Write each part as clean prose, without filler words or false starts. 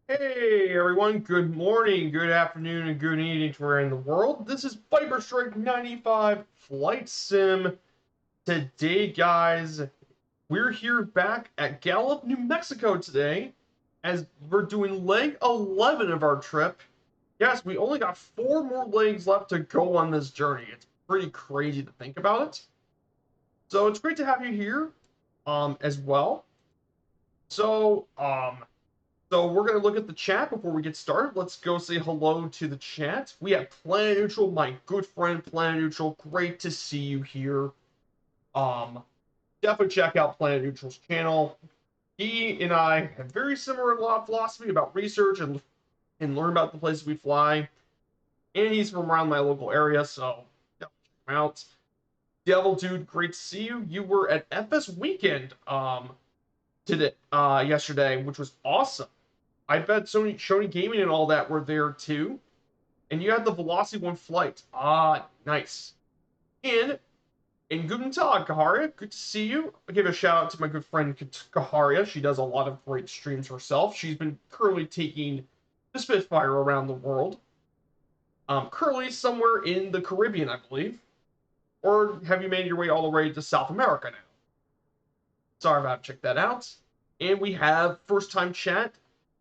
Hey everyone, good morning, good afternoon, and good evening to where in the world. This is Viper Strike 95 Flight Sim. Today, guys, we're here back at Gallup, New Mexico today, as we're doing leg 11 of our trip. Yes, we only got 4 more legs left to go on this journey. It's pretty crazy to think about it. So it's great to have you here, as well. So, So we're gonna look at the chat before we get started. Let's go say hello to the chat. We have Planet Neutral, my good friend Planet Neutral. Great to see you here. Um, Definitely check out Planet Neutral's channel. He and I have very similar philosophy about research and learn about the places we fly. And he's from around my local area, so definitely check him out. Devil Dude, great to see you. You were at FS Weekend today yesterday, which was awesome. I bet Sony Gaming and all that were there too. And you had the Velocity 1 flight. Ah, nice. And Guten Tag, Kaharia. Good to see you. I'll give a shout out to my good friend Kaharia. She does a lot of great streams herself. She's been currently taking the Spitfire around the world. Currently somewhere in the Caribbean, I believe. Or have you made your way all the way to South America now? Sorry about check that out. And we have first time chat,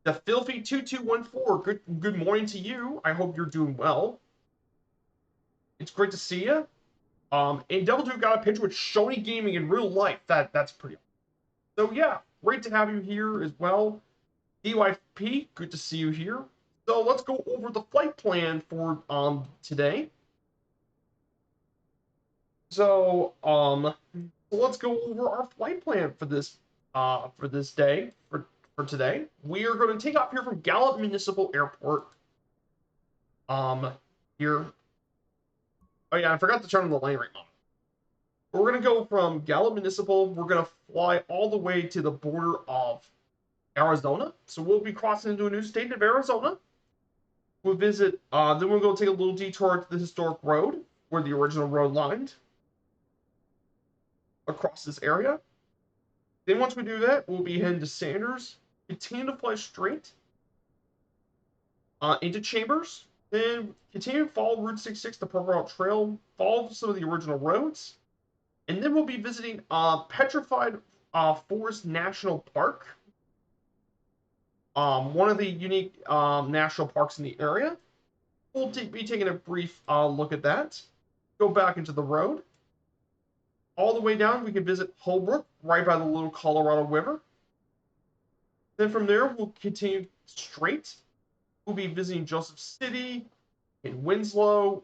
the Filthy 2214. Good morning to you. I hope you're doing well. It's great to see you. And Devil Dude got a picture with Sony Gaming in real life. That's pretty awesome. So yeah, great to have you here as well. DYP, good to see you here. So let's go over the flight plan for today. So let's go over our flight plan for this day for today. We are going to take off here from Gallup Municipal Airport. Here. Oh yeah, I forgot to turn on the lane right now. We're going to go from Gallup Municipal. We're going to fly all the way to the border of Arizona. So we'll be crossing into a new state of Arizona. We'll visit, then we'll go take a little detour to the historic road where the original road lined across this area. Then once we do that, we'll be heading to Sanders, continue to fly straight into Chambers, then continue to follow Route 66, the Purple Route Trail, follow some of the original roads, and then we'll be visiting Petrified Forest National Park, one of the unique national parks in the area. We'll be taking a brief look at that. Go back into the road. All the way down, we can visit Holbrook, right by the little Colorado River. Then from there, we'll continue straight. We'll be visiting Joseph City and Winslow.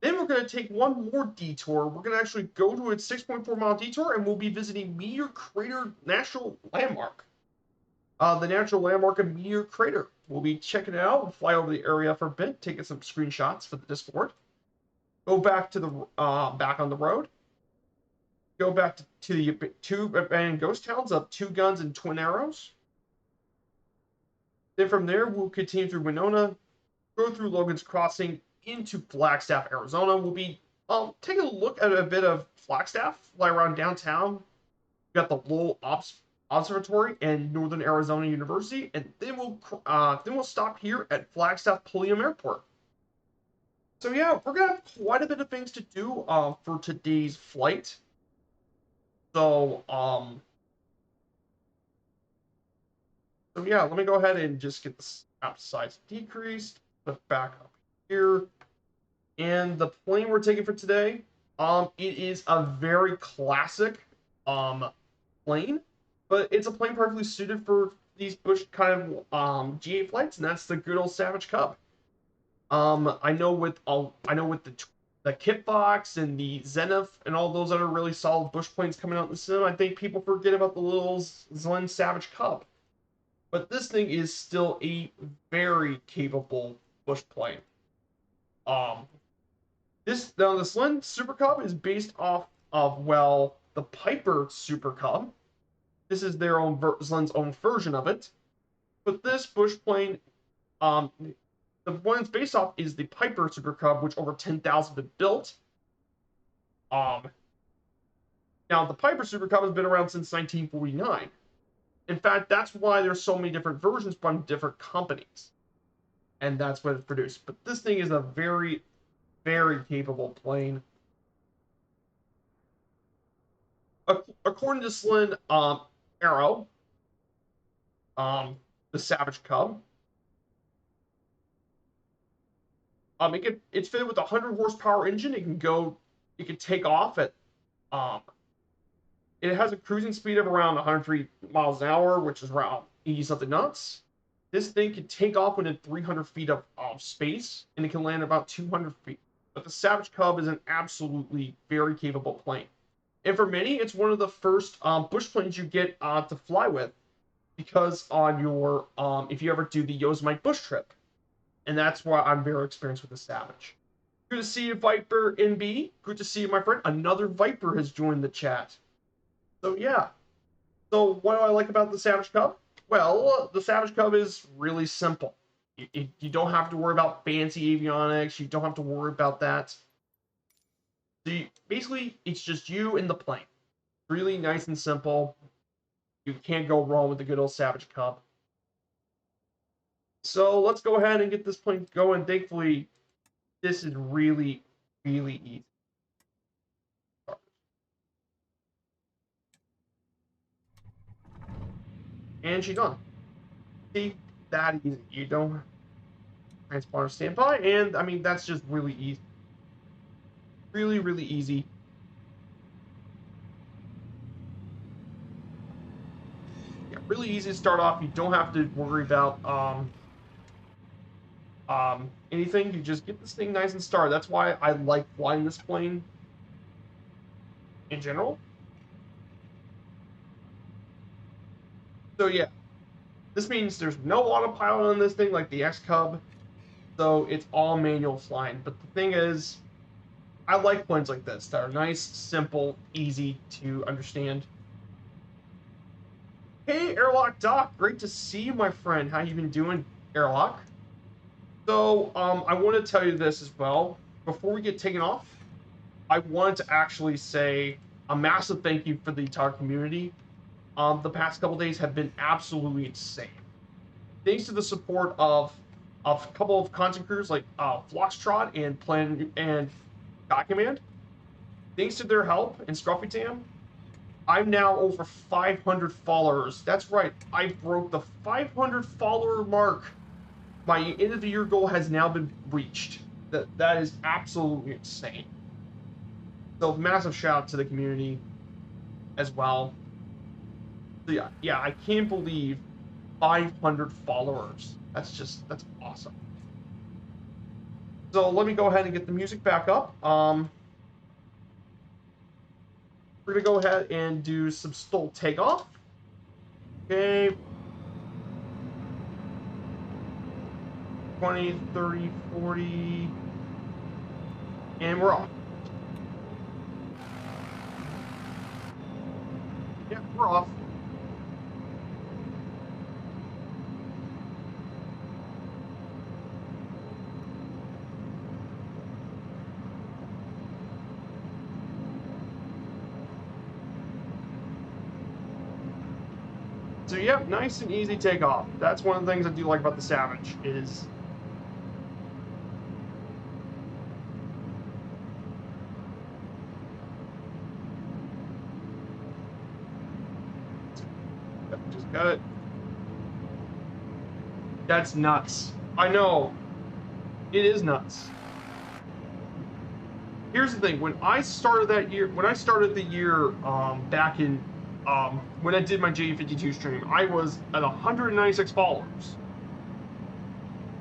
Then we're going to take one more detour. We're going to actually go to a 6.4-mile detour, and we'll be visiting Meteor Crater National Landmark. The natural landmark of Meteor Crater. We'll be checking it out. We'll fly over the area for a bit, taking some screenshots for the Discord. Go back to the back on the road. Go back to the two abandoned ghost towns of Two Guns and Twin Arrows. Then from there, we'll continue through Winona, go through Logan's Crossing into Flagstaff, Arizona. We'll be taking a look at a bit of Flagstaff, fly around downtown. We got the Lowell Observatory and Northern Arizona University, and then we'll stop here at Flagstaff Pulliam Airport. So yeah, we're gonna have quite a bit of things to do for today's flight. So so yeah, let me go ahead and just get the snap size decreased, put back up here. And the plane we're taking for today, it is a very classic plane, but it's a plane perfectly suited for these bush kind of G8 flights, and that's the good old Savage Cub. I know with the Kitfox and the Zenith and all those other really solid bush planes coming out in the sim, I think people forget about the little Zlin Savage Cub. But this thing is still a very capable bush plane. Um, the Slim Super Cub is based off of the Piper Super Cub. This is their own Slim's own version of it. But this bush plane, um, the one it's based off is the Piper Super Cub, which over 10,000 been built. Um, Now the Piper Super Cub has been around since 1949. In fact, that's why there's so many different versions from different companies, and that's what it's produced. But this thing is a very, very capable plane. According to Slin Arrow, the Savage Cub, it's fitted with a 100 horsepower engine. It can take off at um, it has a cruising speed of around 103 miles an hour, which is around 80 something knots. This thing can take off within 300 feet of space, and it can land about 200 feet. But the Savage Cub is an absolutely very capable plane. And for many, it's one of the first bush planes you get to fly with, because on your if you ever do the Yosemite bush trip, and that's why I'm very experienced with the Savage. Good to see you, Viper NB. Good to see you, my friend. Another Viper has joined the chat. So yeah. So what do I like about the Savage Cub? Well, the Savage Cub is really simple. You don't have to worry about fancy avionics. You don't have to worry about that. So basically, it's just you and the plane. Really nice and simple. You can't go wrong with the good old Savage Cub. So let's go ahead and get this plane going. Thankfully, this is really, really easy. And she's done. See, that easy. You don't transponder standby, and I mean that's just really easy. Really, really easy. Yeah, really easy to start off. You don't have to worry about anything. You just get this thing nice and started. That's why I like flying this plane in general. So yeah, this means there's no autopilot on this thing like the X Cub. So it's all manual flying. But the thing is, I like planes like this that are nice, simple, easy to understand. Hey, Airlock Doc, great to see you, my friend. How you been doing, Airlock? So, I want to tell you this as well. Before we get taken off, I wanted to actually say a massive thank you for the entire community. The past couple days have been absolutely insane. Thanks to the support of a couple of content crews like Floxtrot and Plan and God Command. Thanks to their help and Scruffy Tam, I'm now over 500 followers. That's right, I broke the 500 follower mark. My end of the year goal has now been reached. That is absolutely insane. So massive shout out to the community as well. So yeah, I can't believe 500 followers. That's awesome. So let me go ahead and get the music back up. We're gonna go ahead and do some stall takeoff. Okay. 20, 30, 40. And we're off. Yeah, we're off. So yeah, nice and easy takeoff. That's one of the things I do like about the Savage is just got it. That's nuts. I know. It is nuts. Here's the thing. When I started the year back in when I did my J52 stream, I was at 196 followers.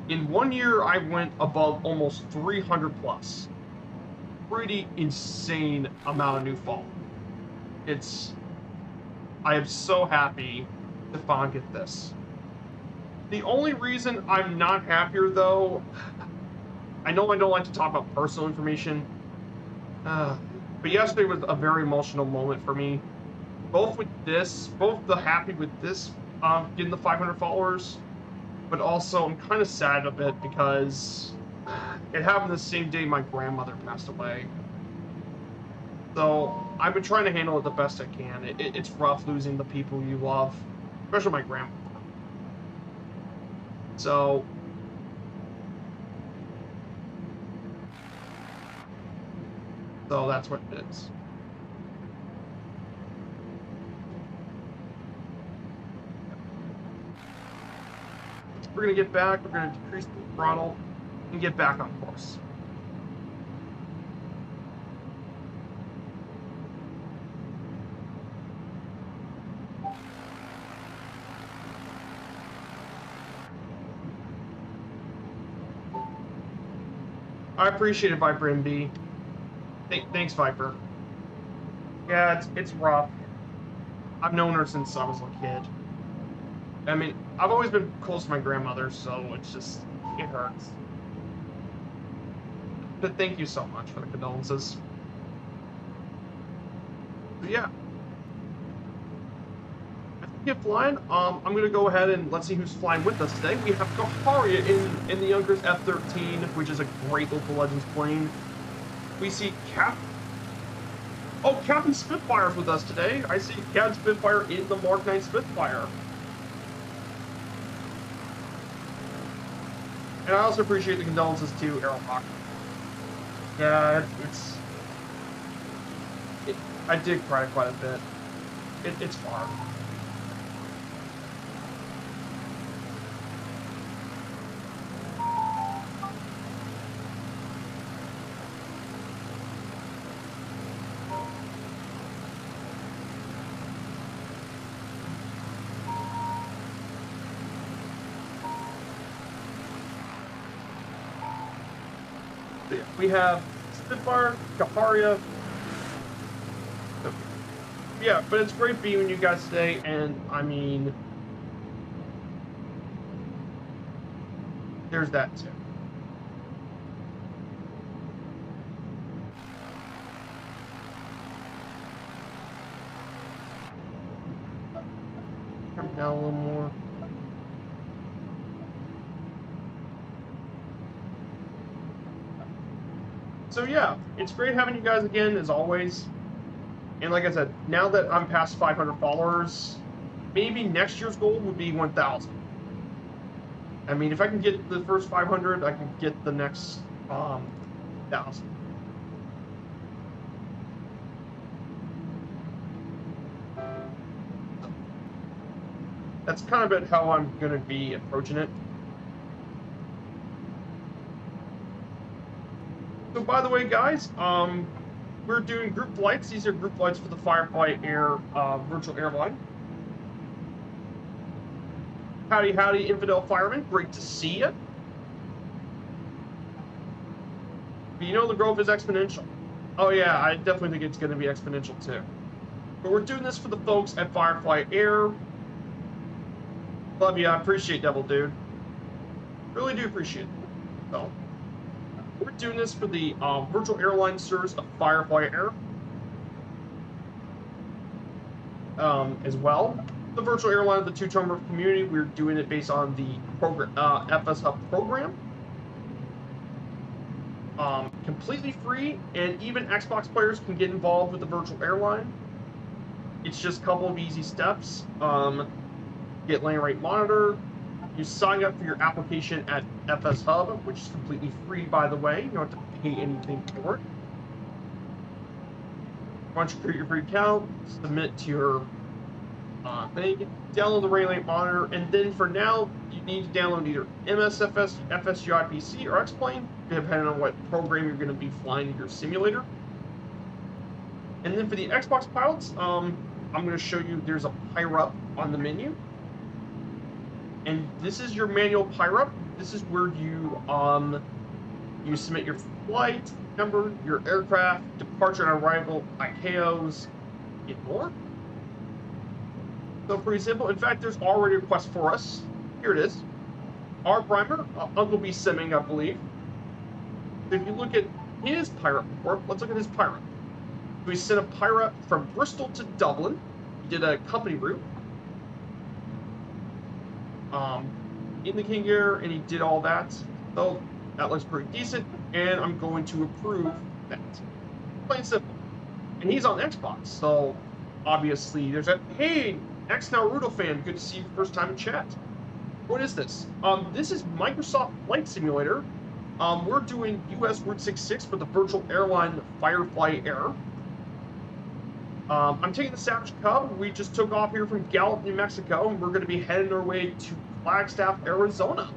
In 1 year, I went above almost 300 plus. Pretty insane amount of new followers. I am so happy to finally get this. The only reason I'm not happier, though, I know I don't like to talk about personal information, but yesterday was a very emotional moment for me. Both the happy with this, getting the 500 followers, but also I'm kind of sad a bit because it happened the same day my grandmother passed away. So I've been trying to handle it the best I can. It's rough losing the people you love. especially my grandmother. So that's what it is. We're gonna get back. We're gonna decrease the throttle and get back on course. I appreciate it, Viper MB. Thanks, Viper. Yeah, it's rough. I've known her since I was a kid. I mean, I've always been close to my grandmother, so it's just, it hurts. But thank you so much for the condolences. But yeah. Get flying. I'm gonna go ahead and let's see who's flying with us today. We have Kaharia in the Yonkers F-13, which is a great local Legends plane. We see Captain Spitfire's with us today. I see Captain Spitfire in the Mark 9 Spitfire. And I also appreciate the condolences to Aerohawk. Yeah, I did cry quite a bit. It's hard. We have Spitfire, Kaharia. Okay. Yeah, but it's great being with you guys today, and I mean, there's that too. Come down a little more. So yeah, it's great having you guys again, as always. And like I said, now that I'm past 500 followers, maybe next year's goal would be 1,000. I mean, if I can get the first 500, I can get the next 1,000. That's kind of how I'm going to be approaching it. So by the way, guys, we're doing group flights. These are group flights for the Firefly Air virtual airline. Howdy, howdy, Infidel Fireman. Great to see you. But you know the growth is exponential. Oh yeah, I definitely think it's going to be exponential too. But we're doing this for the folks at Firefly Air. Love you. I appreciate Devil Dude. Really do appreciate it. So, we're doing this for the virtual airline service of Firefly Air. As well. The virtual airline of the two-term community, we're doing it based on the program, FS Hub program. Completely free, and even Xbox players can get involved with the virtual airline. It's just a couple of easy steps. Get lane rate monitor. You sign up for your application at FS Hub, which is completely free, by the way. You don't have to pay anything for it. Once you create your free account, submit to your thing, download the lane rate monitor, and then for now, you need to download either MSFS, FSGI-PC, or X-Plane, depending on what program you're going to be flying in your simulator. And then for the Xbox pilots, I'm going to show you there's a PIRUP on the menu. And this is your manual PIRUP. This is where you submit your flight number, your aircraft, departure and arrival, ICAOs, and more. So pretty simple. In fact, there's already a request for us. Here it is. Our primer, Uncle B Simming, I believe. If you look at his PIRUP report, let's look at his PIRUP. We sent a PIRUP from Bristol to Dublin. He did a company route. In the King Air, and he did all that. So that looks pretty decent, and I'm going to approve that. Plain simple. And he's on Xbox, so obviously, there's a, hey, ex-Naruto fan, good to see you first time in chat. What is this? This is Microsoft Flight Simulator. We're doing US Route 66 for the virtual airline Firefly Air. I'm taking the Savage Cub. We just took off here from Gallup, New Mexico, and we're going to be heading our way to Flagstaff, Arizona.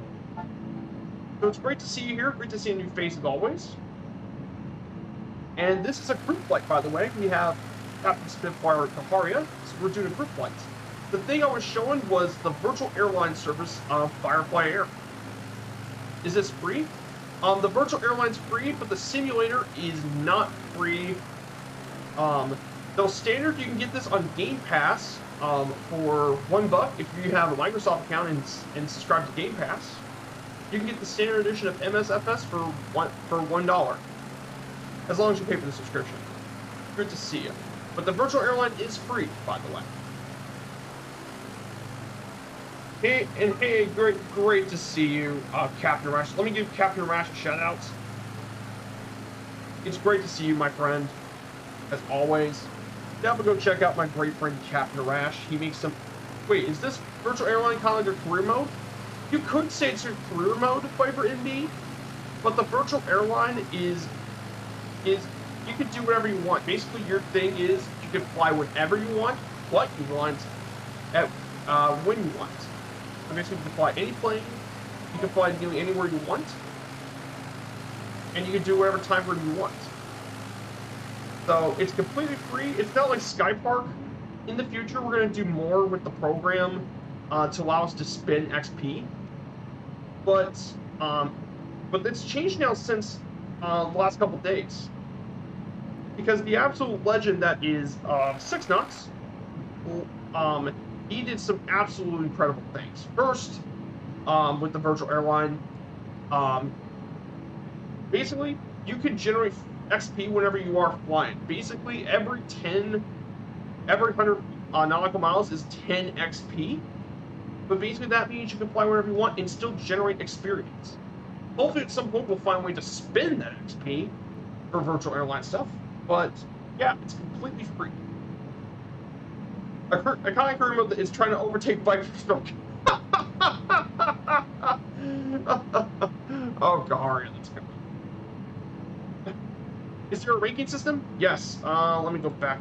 So it's great to see you here. Great to see a new face as always. And this is a group flight, by the way. We have Captain Spitfire Kaharia, so we're doing a group flight. The thing I was showing was the virtual airline service of Firefly Air. Is this free? The virtual airline's free, but the simulator is not free. Though standard, you can get this on Game Pass for $1 if you have a Microsoft account and subscribe to Game Pass. You can get the standard edition of MSFS for $1, as long as you pay for the subscription. Good to see you. But the virtual airline is free, by the way. Hey, great to see you, Captain Rash. Let me give Captain Rash a shout out. It's great to see you, my friend, as always. Definitely go check out my great friend Captain Rash. He makes some. Wait, is this virtual airline kind of like your career mode? You could say it's your career mode, Viper NB, but the virtual airline is you can do whatever you want. Basically, your thing is you can fly whenever you want, what you want, at when you want. So basically, you can fly any plane, you can fly nearly anywhere you want, and you can do whatever time frame you want. So it's completely free. It's not like Skypark. In the future, we're going to do more with the program to allow us to spin XP. But it's changed now since the last couple days. Because the absolute legend that is 6 Nuts, he did some absolutely incredible things. First, with the virtual airline, basically, you can generate XP whenever you are flying. Basically, every 100 nautical miles is 10 XP. But basically, that means you can fly wherever you want and still generate experience. Hopefully, at some point, we'll find a way to spend that XP for virtual airline stuff. But yeah, it's completely free. A iconic career mode that is trying to overtake Viper Stroke. Oh, Gaharia, that's good. Is there a ranking system? Yes. Let me go back.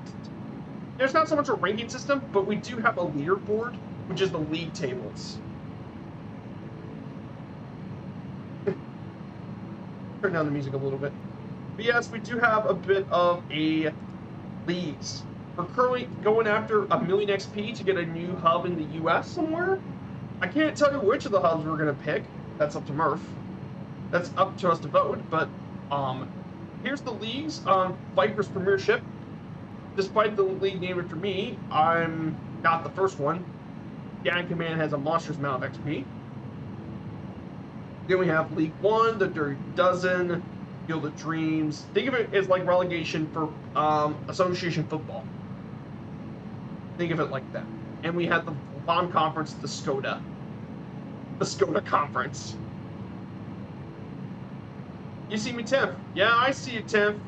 There's not so much a ranking system, but we do have a leaderboard, which is the league tables. Turn down the music a little bit. But yes, we do have a bit of a leagues. We're currently going after 1 million XP to get a new hub in the US somewhere. I can't tell you which of the hubs we're going to pick. That's up to Murph. That's up to us to vote, but here's the leagues on Viper's Premiership. Despite the league named after me, I'm not the first one. Gang Command has a monstrous amount of XP. Then we have League 1, the Dirty Dozen, Field of Dreams. Think of it as like relegation for association football. Think of it like that. And we have the Bomb Conference, the SCOTA. The SCOTA Conference. You see me, Tim? Yeah, I see you, Tim.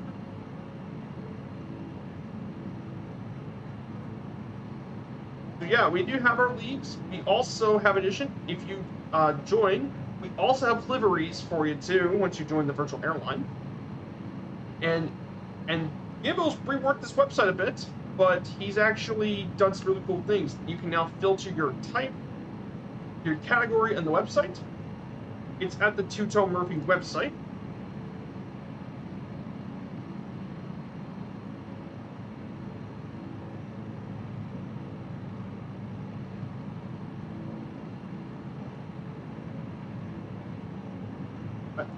So yeah, we do have our leagues. We also have addition. If you join, we also have liveries for you too once you join the virtual airline. And Gibbo's reworked this website a bit, but he's actually done some really cool things. You can now filter your type, your category on the website. It's at the Two-Tone Murphy website.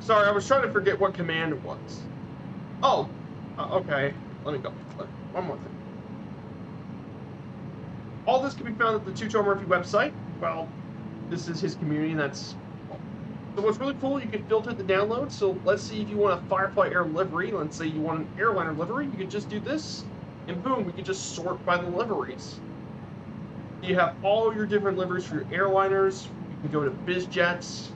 Sorry, I was trying to forget what command it was. Oh, okay. Let me go. One more thing. All this can be found at the Two-Tone Murphy website. Well, this is his community, and that's... So what's really cool, you can filter the download. So let's see if you want a Firefly Air livery. Let's say you want an airliner livery. You can just do this, and boom, we can just sort by the liveries. You have all your different liveries for your airliners. You can go to BizJets,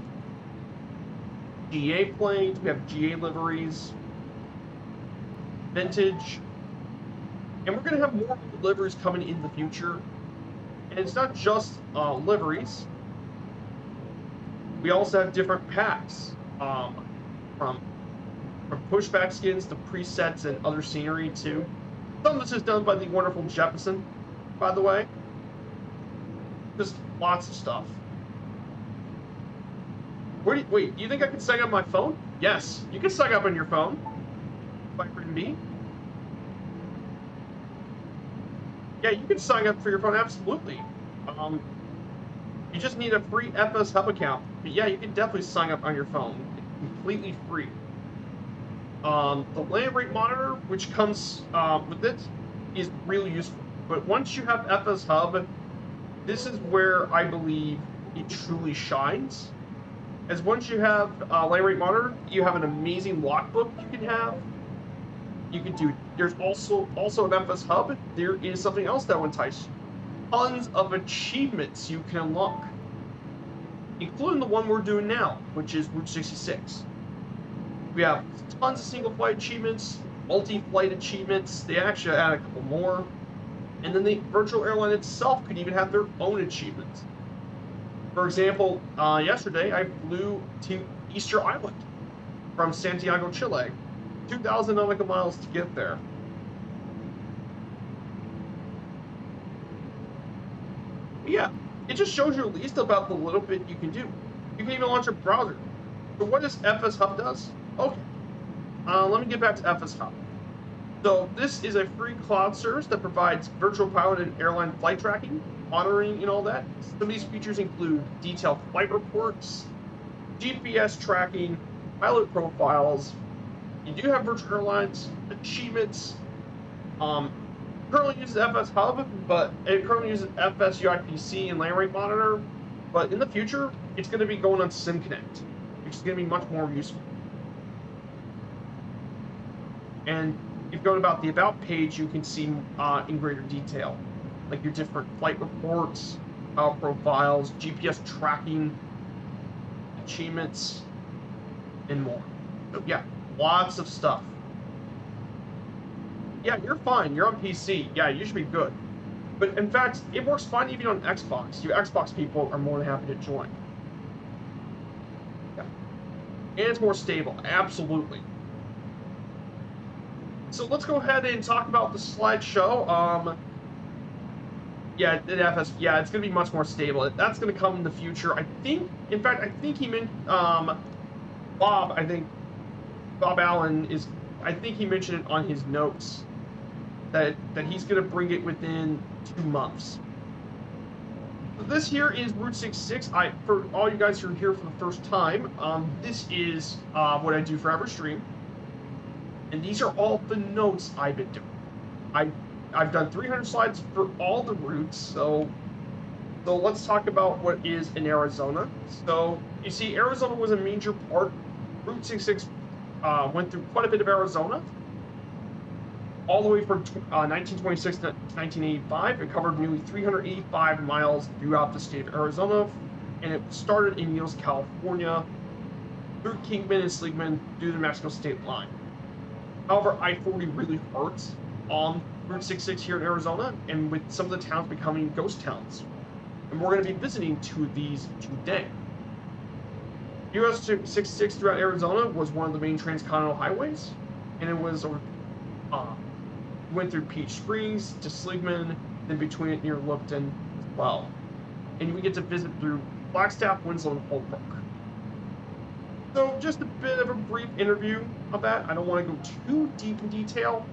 GA planes, we have GA liveries, vintage, And we're going to have more liveries coming in the future. And it's not just liveries. We also have different packs, from pushback skins to presets and other scenery too. Some of this is done by the wonderful Jefferson, by the way. Just lots of stuff. Wait, do you think I can sign up on my phone? Yes, you can sign up on your phone. Vitamin B. Yeah, you can sign up for your phone, absolutely. You just need a free FS Hub account. But yeah, you can definitely sign up on your phone. It's completely free. The land rate monitor, which comes with it, is really useful. But once you have FS Hub, this is where I believe it truly shines. As once you have land rate monitor, you have an amazing logbook you can have. You can do. There's also an FS Hub. There is something else that will entice you. Tons of achievements you can unlock, including the one we're doing now, which is Route 66. We have tons of single flight achievements, multi-flight achievements. They actually add a couple more. And then the virtual airline itself could even have their own achievements. For example, yesterday I flew to Easter Island from Santiago, Chile. 2,000 nautical miles to get there. Yeah, it just shows you at least about the little bit you can do. You can even launch a browser. So what does FS Hub does? Okay, let me get back to FS Hub. So this is a free cloud service that provides virtual pilot and airline flight tracking, monitoring, and all that. Some of these features include detailed flight reports, GPS tracking, pilot profiles. You do have virtual airlines, achievements. Currently uses FS Hub, but it currently uses FS UIPC and land rate monitor. But in the future, it's going to be going on SimConnect, which is going to be much more useful. And if you go about the About page, you can see in greater detail, like your different flight reports, profiles, GPS tracking, achievements, and more. So yeah, lots of stuff. Yeah, you're fine. You're on PC. Yeah, you should be good. But in fact, it works fine even on Xbox. You Xbox people are more than happy to join. Yeah. And it's more stable. Absolutely. So let's go ahead and talk about the slideshow. Yeah, it's going to be much more stable. That's going to come in the future. I think, in fact, I think he meant, Bob Allen is, I think he mentioned it on his notes that he's going to bring it within 2 months. So this here is Route 66. For all you guys who are here for the first time, this is what I do for every stream. And these are all the notes I've been doing. I've done 300 slides for all the routes, so let's talk about what is in Arizona. So you see, Arizona was a major part. Route 66 went through quite a bit of Arizona, all the way from 1926 to 1985. It covered nearly 385 miles throughout the state of Arizona, and it started in Niles, California, through Kingman and Sligman, through the Mexico state line. However, I-40 really hurts on Route 66 here in Arizona, and with some of the towns becoming ghost towns. And we're going to be visiting 2 of these today. US 66 throughout Arizona was one of the main transcontinental highways, and it was went through Peach Springs to Sligman, then between it near Lupton as well. And we get to visit through Flagstaff, Winslow, and Holbrook. So just a bit of a brief interview of that. I don't want to go too deep in detail.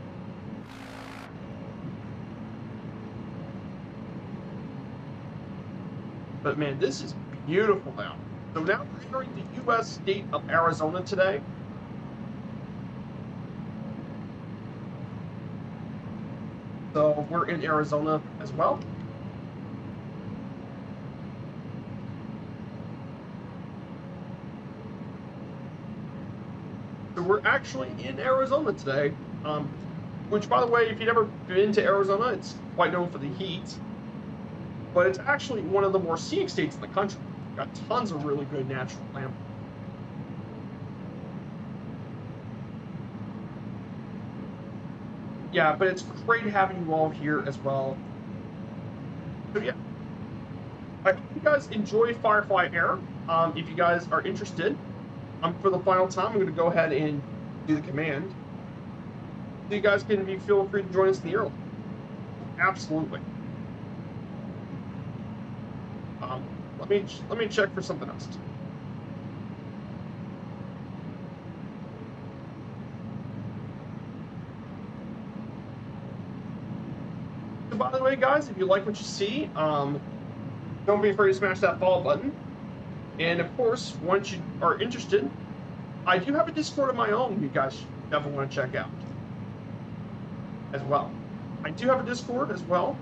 But man, this is beautiful now. So now we're entering the U.S. state of Arizona today. So we're in Arizona as well. So we're actually in Arizona today, which, by the way, if you've never been to Arizona, it's quite known for the heat. But it's actually one of the more scenic states in the country. Got tons of really good natural land. yeah, but it's great having you all here as well. So yeah, I hope you guys enjoy Firefly Air. If you guys are interested, for the final time, I'm going to go ahead and do the command. So you guys can feel free to join us in the airline. Absolutely. Let me check for something else. So by the way, guys, if you like what you see, don't be afraid to smash that follow button. And of course, once you are interested, I do have a Discord of my own you guys definitely want to check out as well. I do have a Discord as well.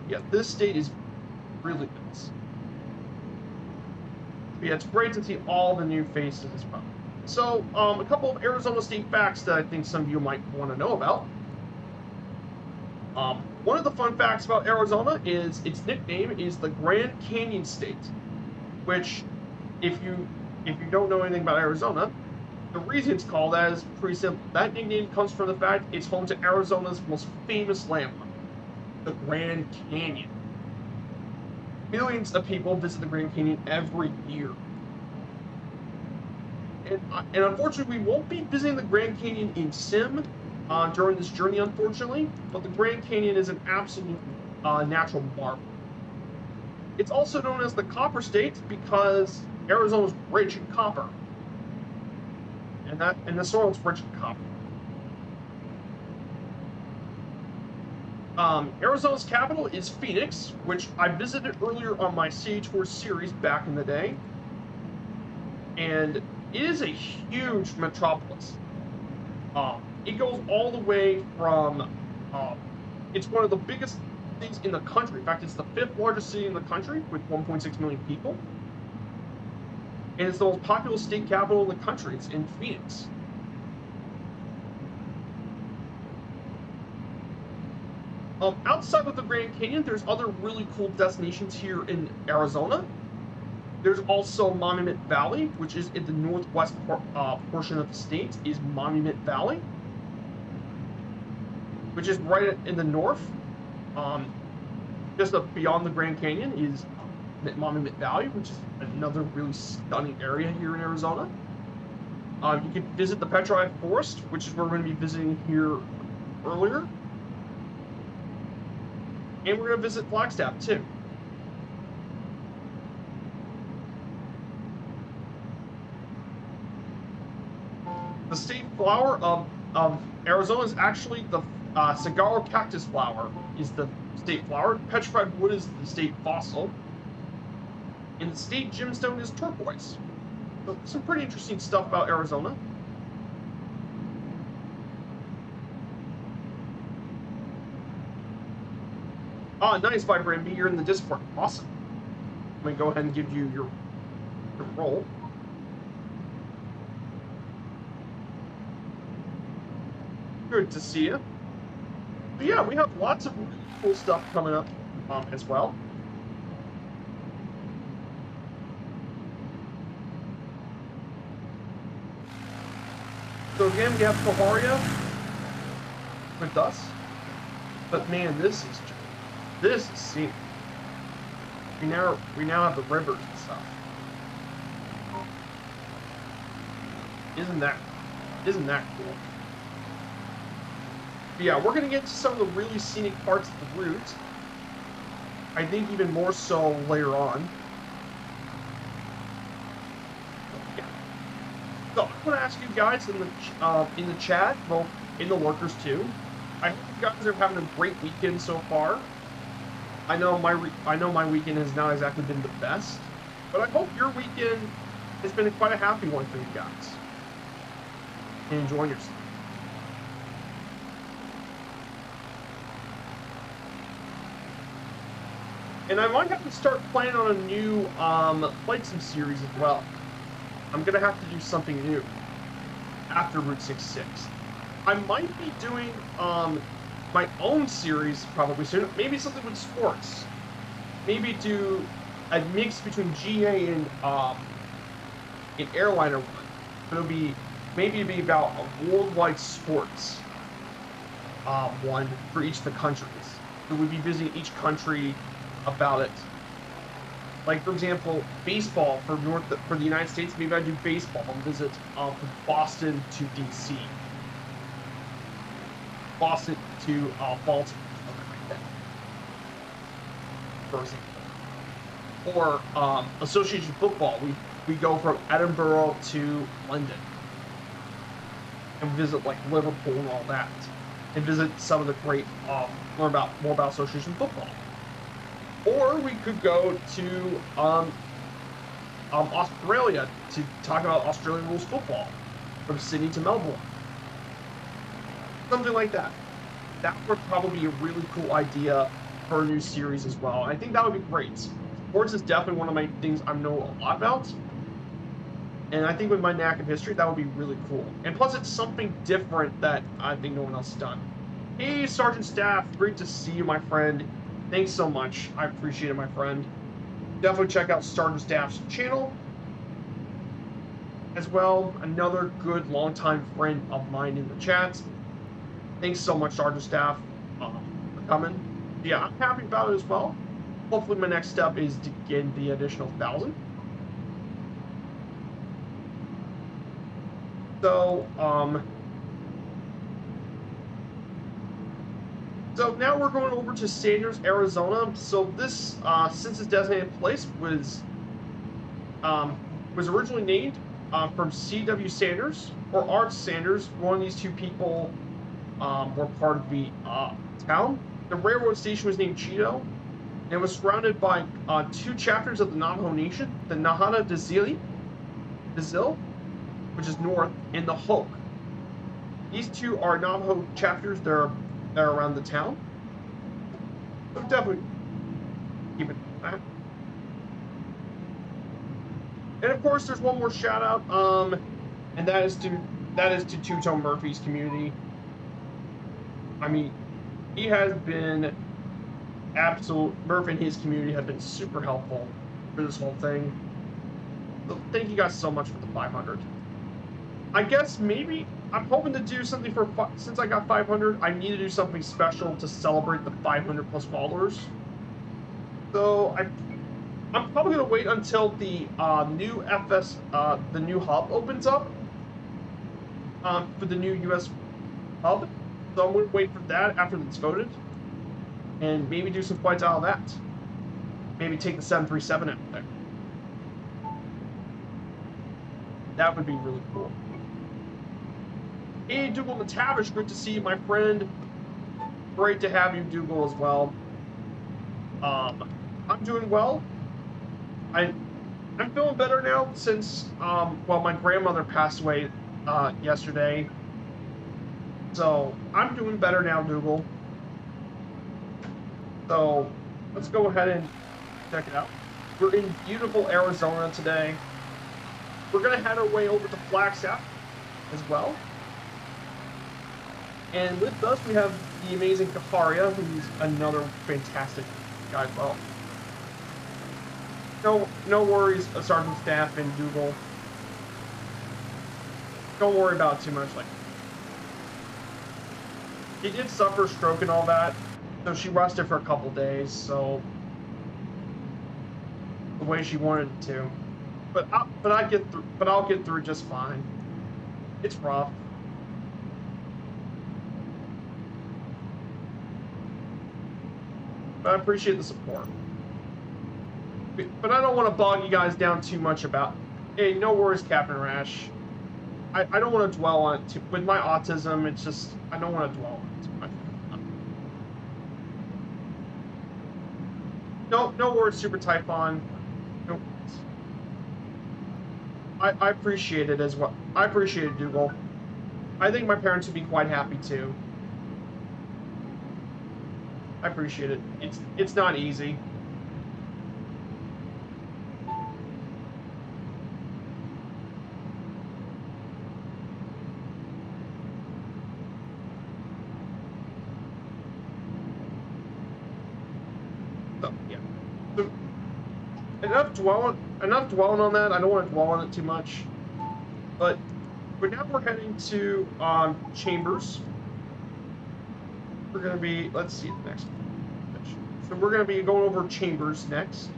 Yeah, this state is really nice. But yeah, it's great to see all the new faces as well. So, a couple of Arizona State facts that I think some of you might want to know about. One of the fun facts about Arizona is its nickname is the Grand Canyon State, which, if you don't know anything about Arizona, the reason it's called that is pretty simple. That nickname comes from the fact it's home to Arizona's most famous landmark, the Grand Canyon. Millions of people visit the Grand Canyon every year. And unfortunately, we won't be visiting the Grand Canyon in Sim during this journey, unfortunately, but the Grand Canyon is an absolute natural marvel. It's also known as the Copper State because Arizona's rich in copper, and the soil is rich in copper. Arizona's capital is Phoenix, which I visited earlier on my City Tour series back in the day, and it is a huge metropolis. It goes all the way from, it's one of the biggest cities in the country. In fact, it's the 5th largest city in the country with 1.6 million people. And it's the most populous state capital in the country. It's in Phoenix. Outside of the Grand Canyon, there's other really cool destinations here in Arizona. There's also Monument Valley, which is in the northwest portion of the state, is Monument Valley, which is right in the north. Just beyond the Grand Canyon is Monument Valley, which is another really stunning area here in Arizona. You can visit the Petrified Forest, which is where we're going to be visiting here earlier. And we're going to visit Flagstaff, too. The state flower of Arizona is actually the saguaro cactus flower is the state flower. Petrified wood is the state fossil. And the state gemstone is turquoise. So some pretty interesting stuff about Arizona. Nice, Vibrant. You're in the Discord. Awesome. Let me go ahead and give you your role. Good to see you. But yeah, we have lots of really cool stuff coming up as well. So again, we have Bavaria with us. But man, this is scenic. We now have the rivers and stuff. Isn't that cool? But yeah, we're gonna get to some of the really scenic parts of the route. I think even more so later on. Yeah. So I want to ask you guys in the chat, well, in the lurkers too. I hope you guys are having a great weekend so far. I know my weekend has not exactly been the best, but I hope your weekend has been quite a happy one for you guys. And enjoying yourself. And I might have to start planning on a new Flight Sim series as well. I'm gonna have to do something new after Route 66. I might be doing my own series probably soon. Maybe something with sports. Maybe do a mix between GA and an airliner one. But it'll be maybe it'll be about a worldwide sports one for each of the countries. So we'd be visiting each country about it. Like for example, baseball for the United States. Maybe I do baseball and visit from Boston to DC, Boston to Baltimore, something like that, for example. Or association football. We go from Edinburgh to London and visit like Liverpool and all that, and visit some of the great learn more about association football. Or we could go to Australia to talk about Australian rules football, from Sydney to Melbourne. Something like that. That would probably be a really cool idea for a new series as well. I think that would be great. Sports is definitely one of my things I know a lot about. And I think with my knack of history, that would be really cool. And plus, it's something different that I think no one else has done. Hey, Sergeant Staff, great to see you, my friend. Thanks so much. I appreciate it, my friend. Definitely check out Sergeant Staff's channel as well. Another good longtime friend of mine in the chat. Thanks so much, Sergeant Staff, for coming. Yeah, I'm happy about it as well. Hopefully, my next step is to get the additional 1,000. So, So now we're going over to Sanders, Arizona. So this census designated place was originally named from C.W. Sanders or Art Sanders. One of these two people were part of the town. The railroad station was named Cheeto, and it was surrounded by two chapters of the Navajo Nation: the Nahana Dizili, which is north, and the Hoke. These two are Navajo chapters that are around the town. So definitely keep it that. And of course, there's one more shout out, and that is to Two-Tone Murphy's community. I mean, he has been Murphy and his community have been super helpful for this whole thing. So thank you guys so much for the 500. I guess maybe I'm hoping to do something since I got 500. I need to do something special to celebrate the 500 plus followers. So I'm probably gonna wait until the new the new hub opens up for the new U.S. hub. So I'm gonna wait for that after it's voted, and maybe do some flights out of that. Maybe take the 737 out there. That would be really cool. Hey, Dougal McTavish, great to see you, my friend. Great to have you, Dougal, as well. I'm doing well. I'm feeling better now since, well, my grandmother passed away yesterday. So I'm doing better now, Dougal. So let's go ahead and check it out. We're in beautiful Arizona today. We're going to head our way over to Flagstaff as well. And with us, we have the amazing Kaharia, who's another fantastic guy as well. No worries, Sergeant Staff and Dougal. Don't worry about it too much. Like, she did suffer a stroke and all that, so she rested for a couple days. So the way she wanted to, but I'll get through just fine. It's rough. But I appreciate the support. But I don't want to bog you guys down too much about. Hey, no worries, Captain Rash. I don't want to dwell on it too. With my autism, it's just I don't want to dwell on it too much. No worries, Super Typhon. No worries. I appreciate it as well. I appreciate it, Dougal. I think my parents would be quite happy too. I appreciate it. It's not easy. enough dwelling on that. I don't want to dwell on it too much. But now we're heading to Chambers. We're going to be, let's see the next. So we're going to be going over Chambers next.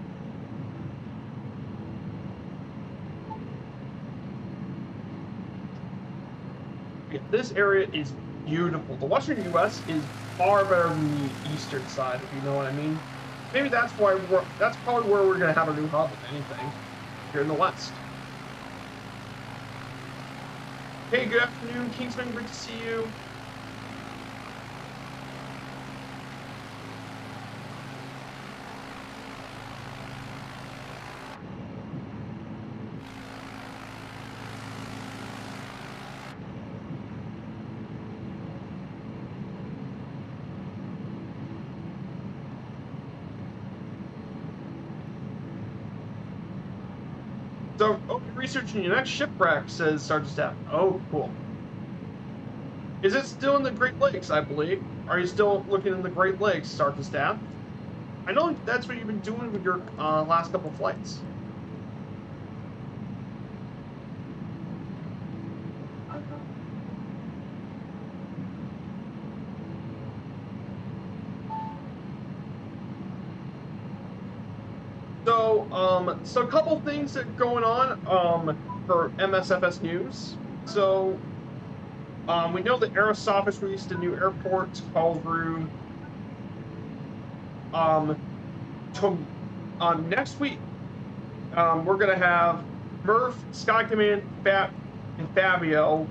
Yeah, this area is beautiful. The western U.S. is far better than the eastern side, if you know what I mean. Maybe that's probably where we're going to have a new hub, if anything, here in the west. Hey, good afternoon, Kingsman. Great to see you. So, researching your next shipwreck, says Sergeant Staff. Oh, cool. Is it still in the Great Lakes, I believe? Are you still looking in the Great Lakes, Sergeant Staff? I know that's what you've been doing with your last couple flights. So a couple things that are going on for MSFS News. So we know that Aerosoft released a new airport call room. Next week, we're gonna have Murph, Sky Command, and Fabio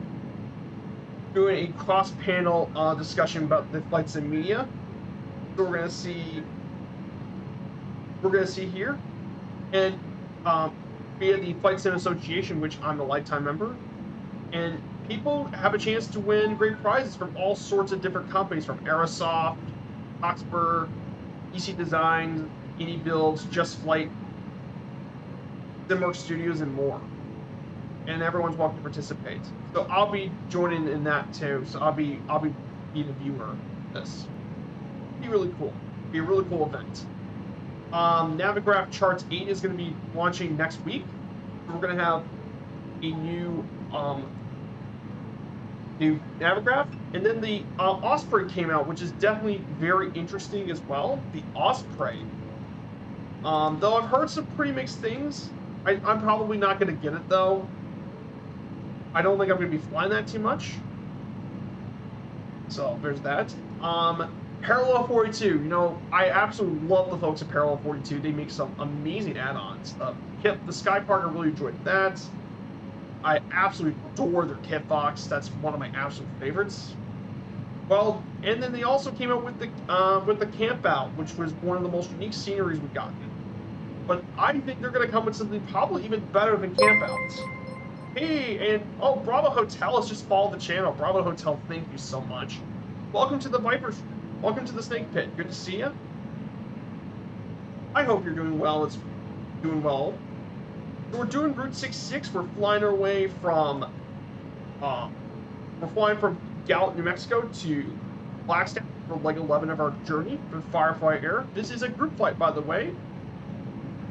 doing a cross-panel discussion about the flight sim media. So we're gonna see here, and via the Flight Sim Association, which I'm a lifetime member, and people have a chance to win great prizes from all sorts of different companies, from Aerosoft, Oxford, EC Designs, Indie Builds, Just Flight, SimWorks Studios, and more. And everyone's welcome to participate. So I'll be joining in that too. So I'll be being a viewer of this. Be really cool. Be a really cool event. Navigraph Charts 8 is going to be launching next week. So we're going to have a new Navigraph, and then the Osprey came out, which is definitely very interesting as well. The Osprey, though I've heard some pretty mixed things. I'm probably not going to get it though. I don't think I'm going to be flying that too much. So there's that. Parallel 42, you know, I absolutely love the folks at Parallel 42. They make some amazing add-ons. The Sky Partner really enjoyed that. I absolutely adore their kit box. That's one of my absolute favorites. Well, and then they also came out with the camp out, which was one of the most unique sceneries we've gotten. But I think they're going to come with something probably even better than camp outs. Hey, and oh, Bravo Hotel has just followed the channel. Bravo Hotel, thank you so much. Welcome to the Vipers. Welcome to the Snake Pit. Good to see you. I hope you're doing well. It's doing well. So we're doing Route 66. We're flying our way from Gallup, New Mexico to Flagstaff for leg 11 of our journey for Firefly Air. This is a group flight, by the way,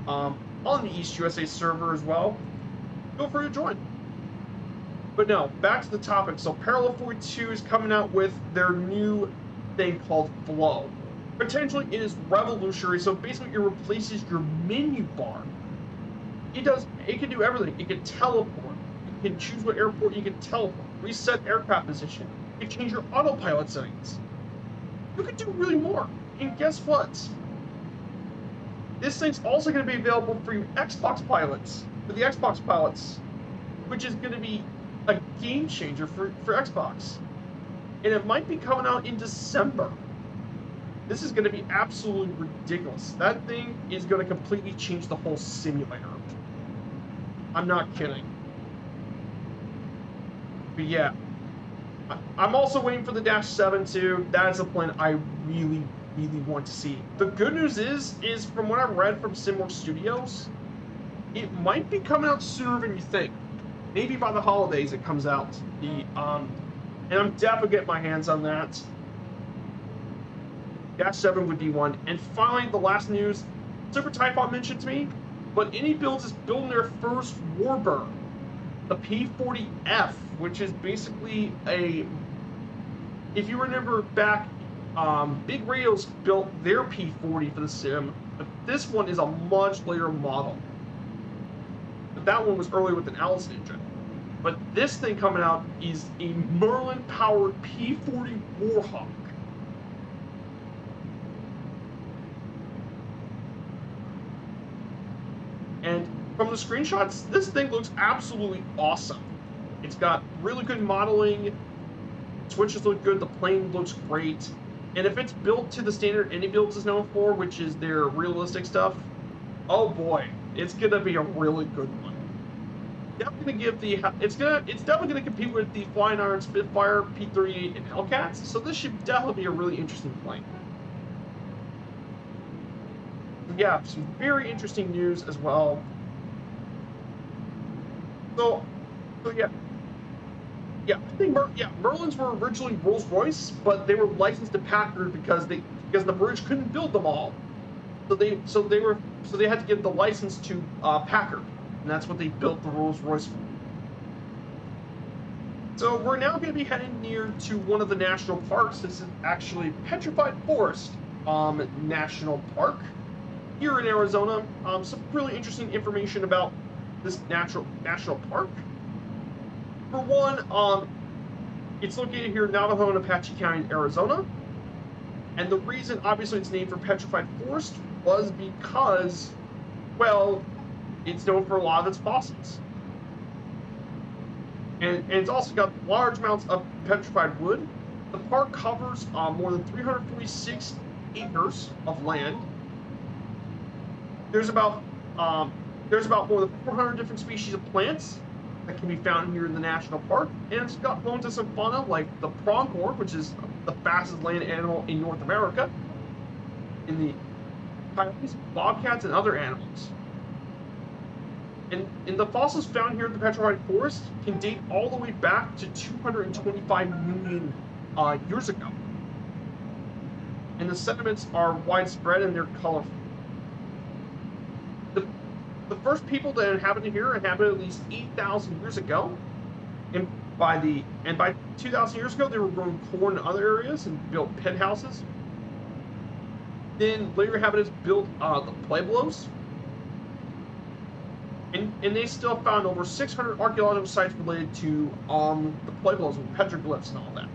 on the East USA server as well. Feel free to join. But no, back to the topic. So Parallel 42 is coming out with their new thing called Flow. Potentially it is revolutionary. So basically it replaces your menu bar. It can do everything. It can teleport. You can choose what airport you can teleport. Reset aircraft position. You can change your autopilot settings. You can do really more. And guess what? This thing's also going to be available for you Xbox pilots. For the Xbox pilots. Which is going to be a game changer for Xbox. And it might be coming out in December. This is going to be absolutely ridiculous. That thing is going to completely change the whole simulator. I'm not kidding. But yeah. I'm also waiting for the Dash 7 too. That is a plane I really, really want to see. The good news is from what I read from SimWorks Studios, it might be coming out sooner than you think. Maybe by the holidays it comes out. And I'm definitely getting my hands on that. Dash 7 would be one. And finally, the last news, Super Typhon mentioned to me But any builds is building their first warbird, the P-40F, which is basically a, if you remember back, Big Radios built their P-40 for the sim, but this one is a much later model. But that one was earlier with an Alice engine. But this thing coming out is a Merlin-powered P-40 Warhawk. And from the screenshots, this thing looks absolutely awesome. It's got really good modeling, switches look good, the plane looks great. And if it's built to the standard any builds is known for, which is their realistic stuff, oh boy, it's gonna be a really good one. Definitely gonna give the it's definitely gonna compete with the Flying Iron Spitfire, P-38, and Hellcats. So this should definitely be a really interesting plane. Yeah, some very interesting news as well. So yeah, I think Merlins were originally Rolls-Royce, but they were licensed to Packard because the British couldn't build them all, so they had to give the license to Packard, and that's what they built the Rolls-Royce for. So we're now going to be heading near to one of the national parks. This is actually Petrified Forest National Park here in Arizona. Some really interesting information about this national park. For one, it's located here in Navajo and Apache County, Arizona. And the reason, obviously, it's named for Petrified Forest was because, well, it's known for a lot of its fossils. And it's also got large amounts of petrified wood. The park covers more than 346 acres of land. There's about more than 400 different species of plants that can be found here in the national park, and it's got home to some fauna like the pronghorn, which is the fastest land animal in North America, in the coyotes, bobcats, and other animals. And the fossils found here in the Petrified Forest can date all the way back to 225 million years ago. And the sediments are widespread and they're colorful. The first people that inhabited here inhabited at least 8,000 years ago, and by 2,000 years ago they were growing corn in other areas and built pit houses. Then later inhabitants built the pueblos, and they still found over 600 archaeological sites related to the pueblos with petroglyphs and all that.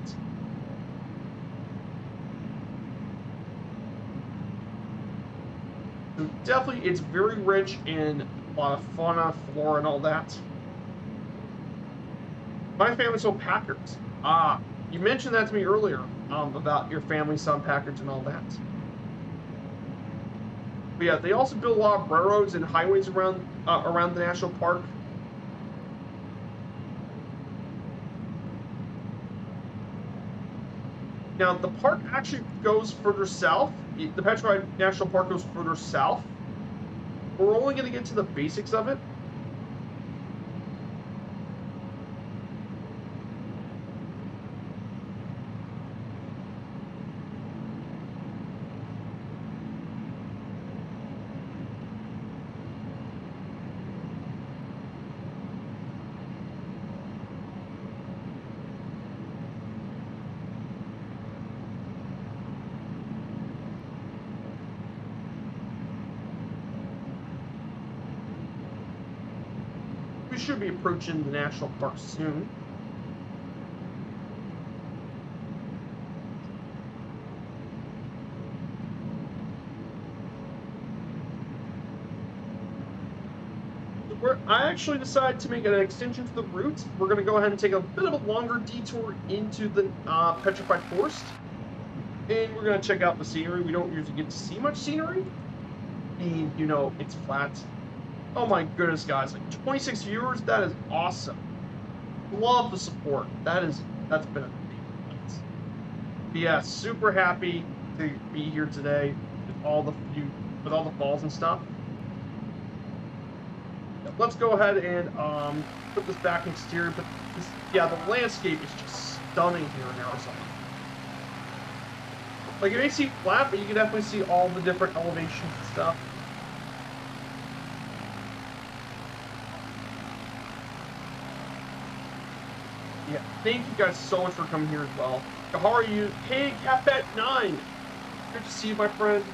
Definitely, it's very rich in a lot of fauna, flora, and all that. My family sold Packards. You mentioned that to me earlier, about your family selling Packards and all that. But yeah, they also build a lot of railroads and highways around the national park. Now, the park actually goes further south. The Petrified National Park goes further south. We're only going to get to the basics of it. We should be approaching the national park soon. I actually decided to make an extension to the route. We're going to go ahead and take a bit of a longer detour into the Petrified Forest. And we're going to check out the scenery. We don't usually get to see much scenery. I mean, you know, it's flat. Oh my goodness, guys, like 26 viewers, that is awesome. Love the support. That's been a big. But yeah, super happy to be here today with all the falls and stuff. Let's go ahead and put this back in exterior. But yeah, the landscape is just stunning here in Arizona. Like, you may see flat, but you can definitely see all the different elevations and stuff. Yeah, thank you guys so much for coming here as well. How are you? Hey, CatBat9! Good to see you, my friend.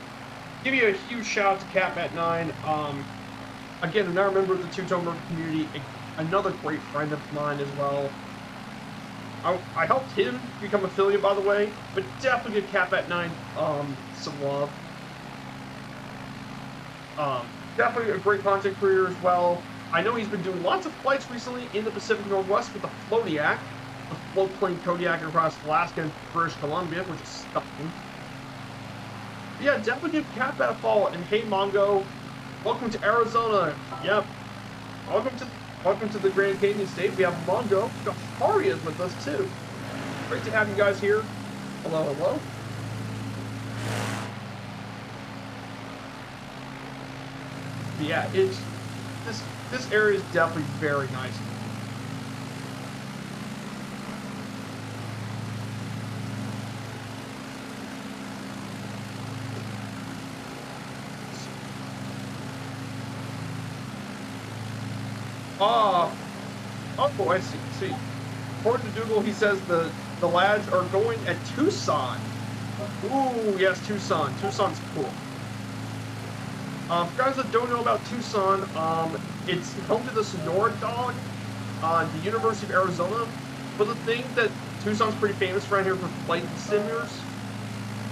Give you a huge shout out to CatBat9. Again, another member of the Two-Tone Murder community, another great friend of mine as well. I helped him become affiliate, by the way, but definitely give CatBat9 some love. Definitely a great content creator as well. I know he's been doing lots of flights recently in the Pacific Northwest with the Floatiac, the float plane Kodiak across Alaska and British Columbia, which is stunning. Yeah, definitely give CatBat a follow. And hey, Mongo, welcome to Arizona. Yep, welcome to the Grand Canyon State. We have Mongo. Hari is with us too. Great to have you guys here. Hello, hello. But yeah, it's this area is definitely very nice. Oh, I see. According to Google, he says the lads are going at Tucson. Ooh, yes, Tucson. Tucson's cool. For guys that don't know about Tucson, it's home to the Sonora Dog on the University of Arizona. But the thing that Tucson's pretty famous around here for flight simulators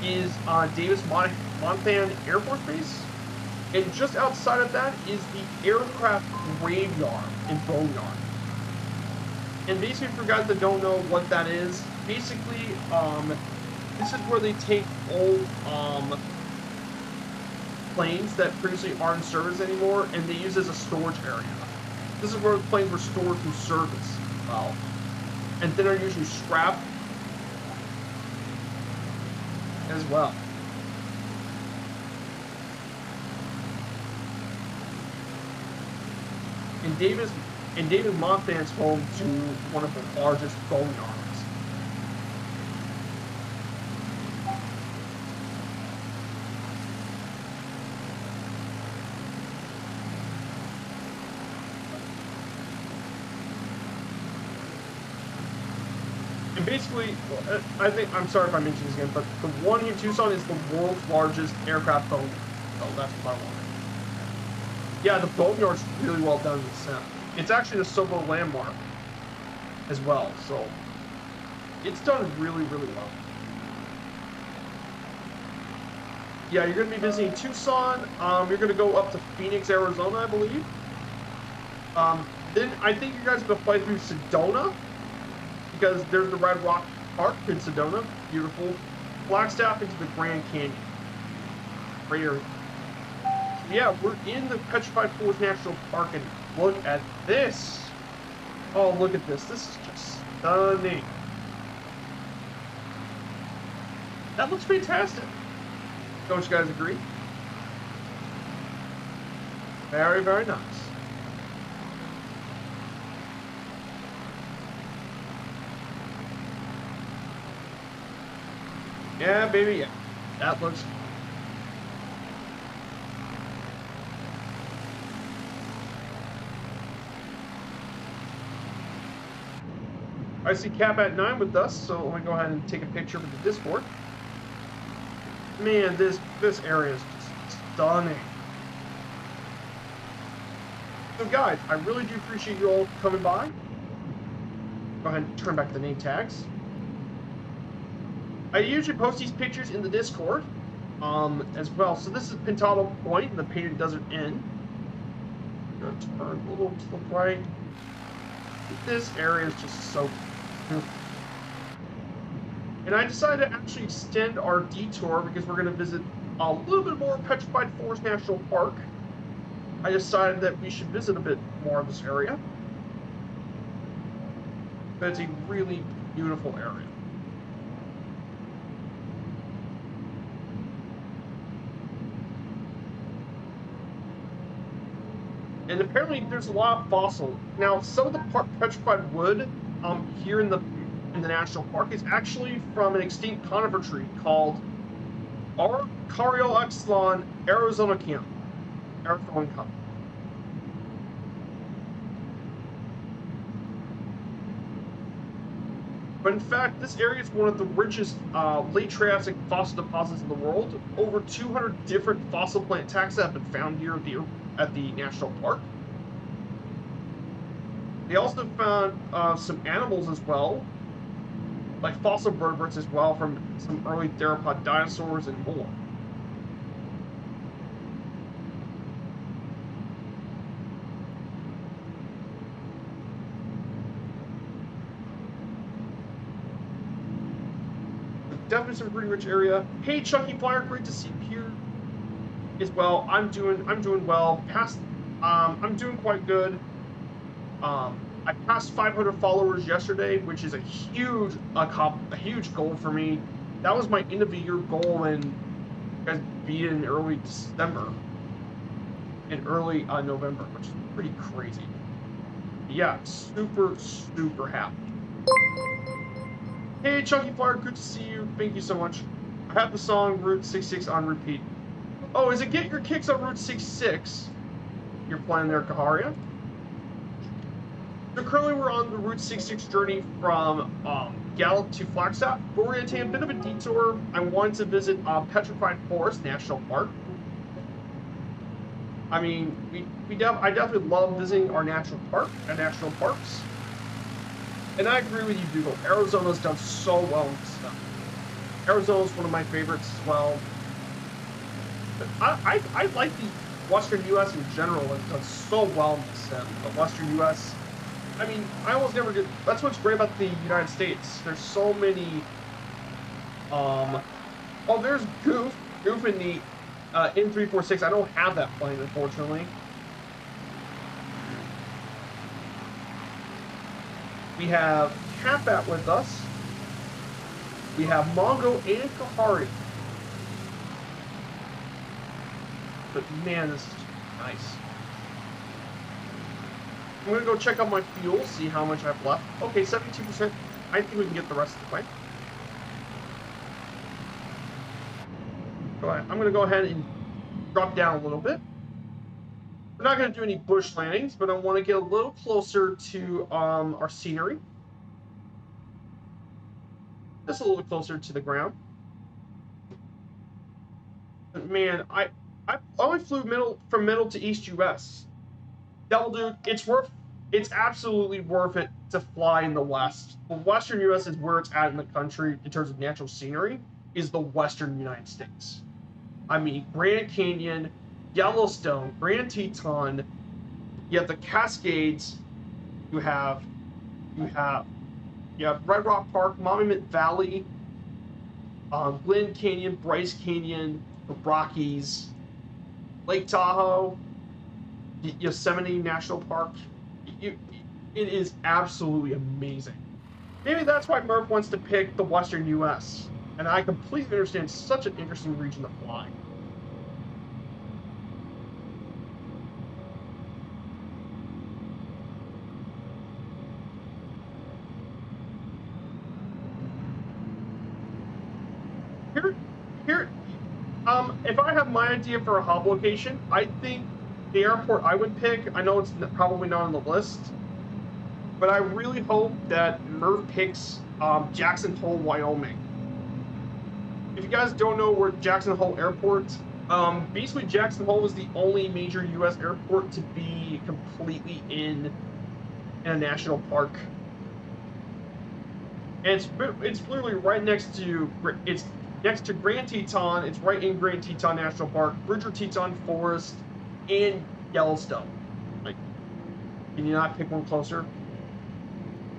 is Davis-Monthan Air Force Base. And just outside of that is the aircraft graveyard in Boneyard. And basically, for guys that don't know what that is, basically, this is where they take old planes that previously aren't in service anymore, and they use it as a storage area. This is where the planes were stored through service. Wow. And then are usually scrapped as well. And David Monthan's home to one of the largest boneyards. And basically, I'm sorry if I mentioned this again, but the one here in Tucson is the world's largest aircraft boneyard. Oh, that's what I wanted. Yeah, the boneyard's really well done in the center. It's actually a Sobo landmark as well, so it's done really, really well. Yeah, you're going to be visiting Tucson. You're going to go up to Phoenix, Arizona, I believe. Then I think you guys are going to fly through Sedona, because there's the Red Rock Park in Sedona. Beautiful. Flagstaff into the Grand Canyon. Great area. Yeah, we're in the Petrified Forest National Park, and look at this. Oh, look at this. This is just stunning. That looks fantastic. Don't you guys agree? Very, very nice. Yeah, baby, yeah. That looks... I see CatBat9 with us, so let me go ahead and take a picture with the Discord. Man, this area is just stunning. So guys, I really do appreciate you all coming by. Go ahead and turn back the name tags. I usually post these pictures in the Discord as well. So this is Pintado Point in the Painted Desert Inn. I'm going to turn a little to the right. This area is just so beautiful. And I decided to actually extend our detour because we're going to visit a little bit more Petrified Forest National Park. I decided that we should visit a bit more of this area. But it's a really beautiful area. And apparently there's a lot of fossil. Now, some of the petrified wood here in the national park is actually from an extinct conifer tree called Carioxylon arizonicum. But in fact, this area is one of the richest late Triassic fossil deposits in the world. Over 200 different fossil plant taxa have been found here at the national park. They also found some animals as well, like fossil vertebrates as well from some early theropod dinosaurs and more. Definitely some pretty rich area. Hey, Chucky Flyer, great to see you here as well. I'm doing well. I'm doing quite good. I passed 500 followers yesterday, which is a huge goal for me. That was my end of the year goal, and you guys beat it in early December, in early November, which is pretty crazy. Yeah, super happy. Hey, Chucky Flyer, good to see you. Thank you so much. I have the song Route 66 on repeat. Oh, is it Get Your Kicks on Route 66? You're playing there, Kaharia? So currently we're on the Route 66 journey from Gallup to Flagstaff, but we're going to take a bit of a detour. I wanted to visit Petrified Forest National Park. I mean, I definitely love visiting our national parks. And I agree with you, Dougal. Arizona's done so well in this stuff. Arizona's one of my favorites as well. But I like the Western U.S. in general. It's done so well in this the Western U.S. I mean, I almost never get. That's what's great about the United States. There's so many. Oh, there's Goof in the M346. I don't have that plane, unfortunately. We have Catbat with us. We have Mongo and Kahari. But man, this is nice. I'm gonna go check out my fuel, see how much I've left. Okay, 72%. I think we can get the rest of the way. I'm gonna go ahead and drop down a little bit. We're not going to do any bush landings, but I want to get a little closer to our scenery. Just a little closer to the ground. But man, I only flew from middle to east US. Devil Dude, it's absolutely worth it to fly in the west. The western US is where it's at in the country in terms of natural scenery, is the western United States. I mean, Grand Canyon, Yellowstone, Grand Teton, you have the Cascades, you have Red Rock Park, Monument Valley, Glen Canyon, Bryce Canyon, the Rockies, Lake Tahoe, Yosemite National Park. It is absolutely amazing. Maybe that's why Murph wants to pick the Western U.S., and I completely understand such an interesting region to fly. Here, if I have my idea for a hub location, I think the airport I would pick, I know it's probably not on the list, but I really hope that Murph picks Jackson Hole, Wyoming. If you guys don't know where Jackson Hole Airport, basically Jackson Hole is the only major U.S. airport to be completely in a national park. And it's literally right next to Grand Teton. It's right in Grand Teton National Park, Bridger Teton Forest, and Yellowstone. Like, can you not pick one closer?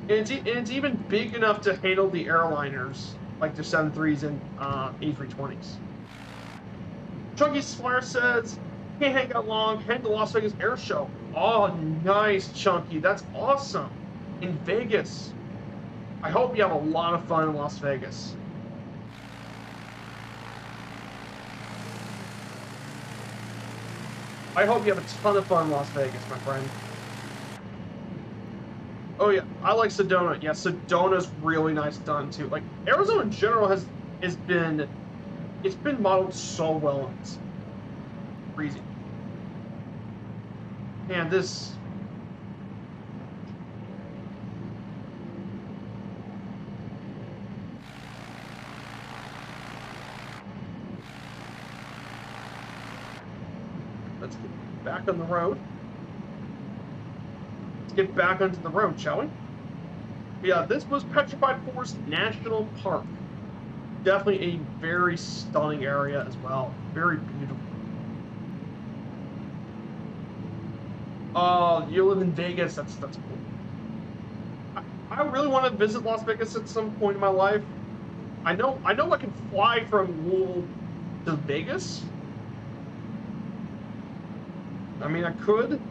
And it's even big enough to handle the airliners, like the 73s and A320s. Chunky Flyer says, "Can't hang out long. Head to Las Vegas Air Show." Oh, nice, Chunky. That's awesome. In Vegas. I hope you have a lot of fun in Las Vegas. I hope you have a ton of fun in Las Vegas, my friend. Oh yeah, I like Sedona. Yeah, Sedona's really nice done too. Like Arizona in general has been modeled so well. It's crazy. Man, this. back on the road. Let's get back onto the road, shall we? Yeah, this was Petrified Forest National Park. Definitely a very stunning area as well. Very beautiful. You live in Vegas. That's cool. I really want to visit Las Vegas at some point in my life. I know I can fly from Louisville to Vegas. I mean, I could.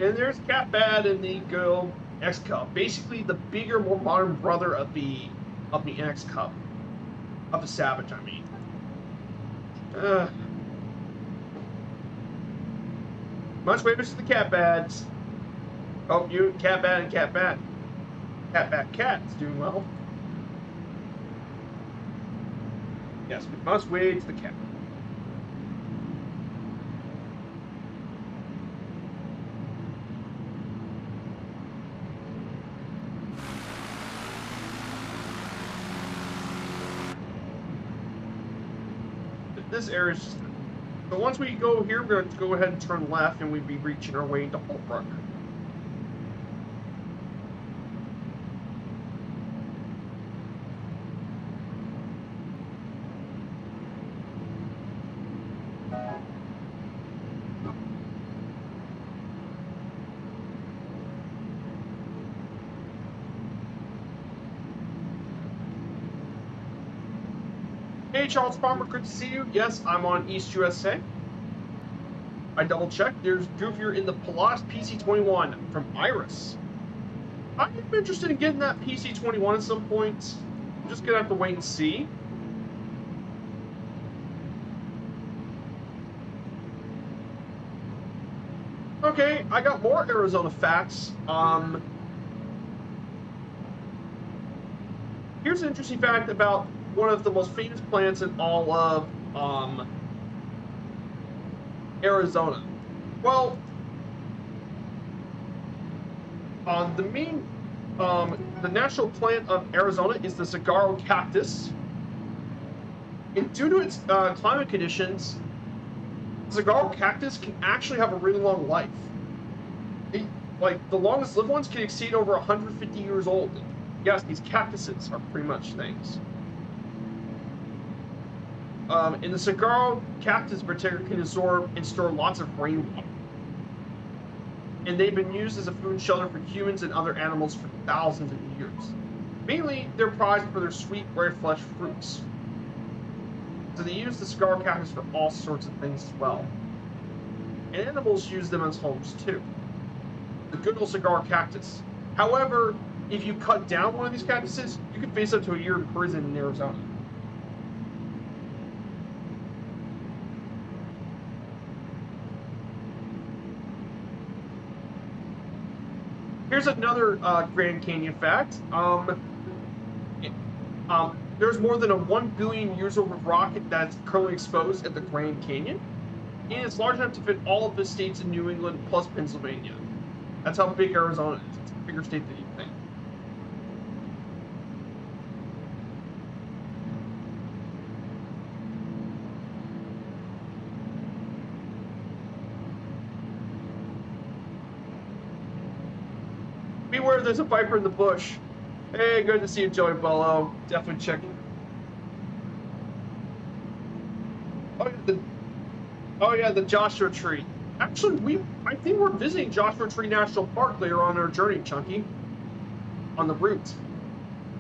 And there's Cat Bad and the girl X Cup. Basically, the bigger, more modern brother of the X Cup, of the Savage. I mean. Much favors to the Cat Bads. Oh, you Cat Bad and Cat Bad. Cat Bad Cat's doing well. Yes, we must wait to the cat. This area is just... So once we go here, we're going to go ahead and turn left, and we'd be reaching our way into Holbrook. Hey, Charles Farmer, good to see you. Yes, I'm on East USA. I double checked. There's Goofier in the Palace PC-21 from Iris. I'm interested in getting that PC-21 at some point. I'm just gonna have to wait and see. Okay, I got more Arizona facts. Here's an interesting fact about one of the most famous plants in all of Arizona. Well, the national plant of Arizona is the saguaro cactus. And due to its climate conditions, the saguaro cactus can actually have a really long life. Like, the longest lived ones can exceed over 150 years old. Yes, these cactuses are pretty much things. And the saguaro cactus in particular can absorb and store lots of rainwater. And they've been used as a food and shelter for humans and other animals for thousands of years. Mainly, they're prized for their sweet, rare-fleshed fruits. So they use the saguaro cactus for all sorts of things as well. And animals use them as homes too. The good old saguaro cactus. However, if you cut down one of these cactuses, you could face up to a year in prison in Arizona. Here's another Grand Canyon fact. There's more than a 1 billion years old rock that's currently exposed at the Grand Canyon, and it's large enough to fit all of the states in New England plus Pennsylvania. That's how big Arizona is. It's a bigger state than you think. Beware, there's a viper in the bush. Hey, good to see you, Joey Bello. Definitely check it. Oh yeah, the Joshua Tree. Actually, I think we're visiting Joshua Tree National Park later on our journey, Chunky. On the route.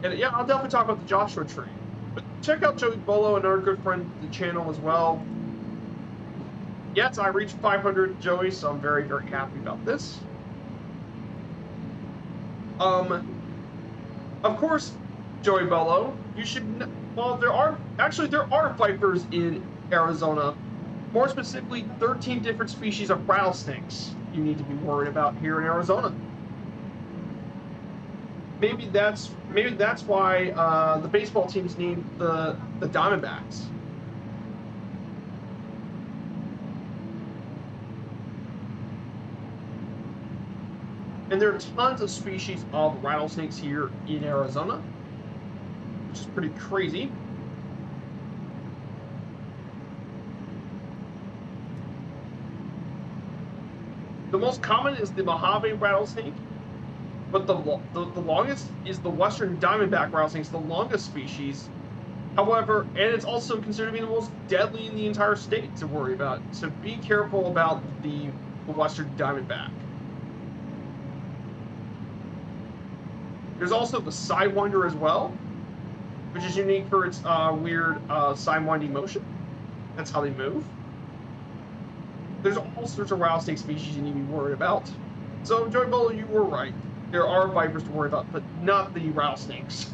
And yeah, I'll definitely talk about the Joshua Tree. But check out Joey Bolo and our good friend the channel as well. Yes, I reached 500, Joey, so I'm very, very happy about this. Of course, Joey Bello, you should. Well, there are vipers in Arizona. More specifically, 13 different species of rattlesnakes you need to be worried about here in Arizona. Maybe that's why the baseball team's named the Diamondbacks. And there are tons of species of rattlesnakes here in Arizona, which is pretty crazy. The most common is the Mojave rattlesnake, but the longest is the western diamondback rattlesnake, the longest species. However, and it's also considered to be the most deadly in the entire state to worry about. So be careful about the western diamondback. There's also the sidewinder as well, which is unique for its weird sidewinding motion. That's how they move. There's all sorts of rattlesnake species you need to be worried about. So, Joey Bolo, you were right. There are vipers to worry about, but not the rattlesnakes.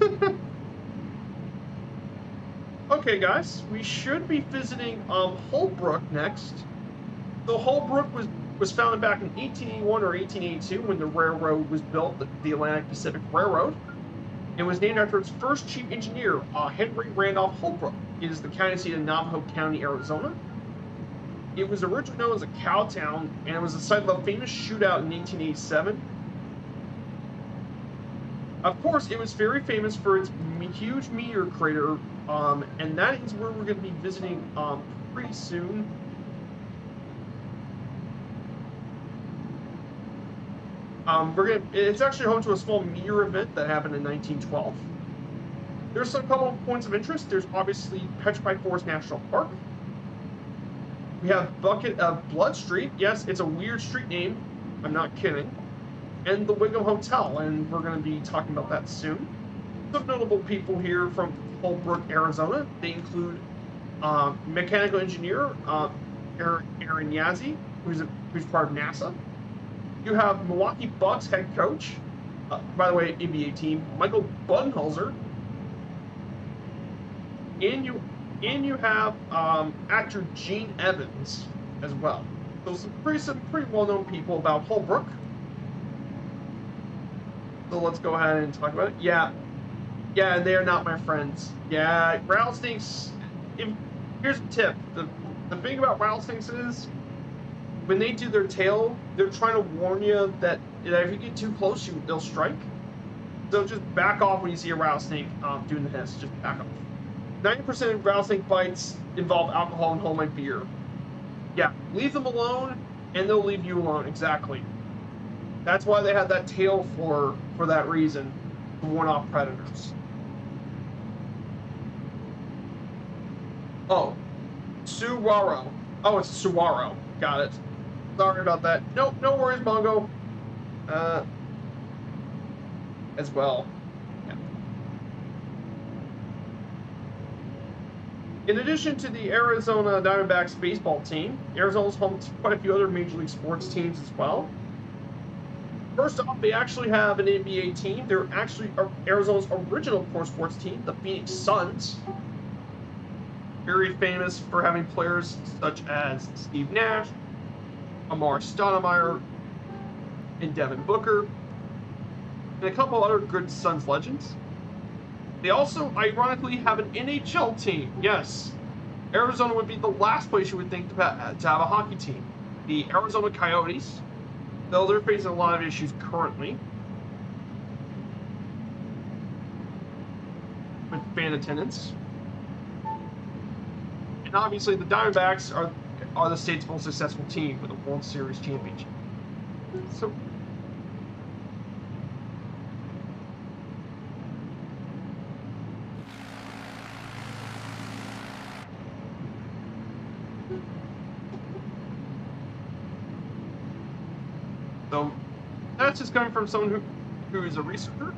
Okay, guys, we should be visiting Holbrook next. So Holbrook was founded back in 1881 or 1882 when the railroad was built, the Atlantic Pacific Railroad. It was named after its first chief engineer, Henry Randolph Holbrook. It is the county seat of Navajo County, Arizona. It was originally known as a cow town, and it was the site of a famous shootout in 1887. Of course, it was very famous for its huge meteor crater, and that is where we're going to be visiting pretty soon. It's actually home to a small meteor event that happened in 1912. There's a couple of points of interest. There's obviously Petrified Forest National Park. We have Bucket of Blood Street. Yes, it's a weird street name. I'm not kidding. And the Wiggum Hotel, and we're going to be talking about that soon. Some notable people here from Holbrook, Arizona. They include mechanical engineer Aaron Yazzie, who's part of NASA. You have Milwaukee Bucks head coach, by the way, NBA team, Michael Budenholzer. And you have actor Gene Evans as well. So some pretty well-known people about Holbrook. So let's go ahead and talk about it. Yeah, they are not my friends. Yeah, rattlesnakes. Here's a tip: the thing about rattlesnakes is when they do their tail, they're trying to warn you that if you get too close, they'll strike. So just back off when you see a rattlesnake doing the hiss. Just back off. 90% of rattlesnake bites involve alcohol and homemade beer. Yeah, leave them alone, and they'll leave you alone. Exactly. That's why they have that tail for that reason, to warn off predators. Oh, saguaro. Oh, it's saguaro. Got it. Sorry about that. Nope, no worries, Mongo. As well. Yeah. In addition to the Arizona Diamondbacks baseball team, Arizona's home to quite a few other Major League sports teams as well. First off, they actually have an NBA team. They're actually Arizona's original pro sports team, the Phoenix Suns. Very famous for having players such as Steve Nash, Amar Stoudemire, and Devin Booker, and a couple other good Suns legends. They also, ironically, have an NHL team. Yes, Arizona would be the last place you would think to have a hockey team. The Arizona Coyotes, though they're facing a lot of issues currently with fan attendance. And obviously the Diamondbacks are the state's most successful team with a World Series championship. So that's just coming from someone who is a researcher.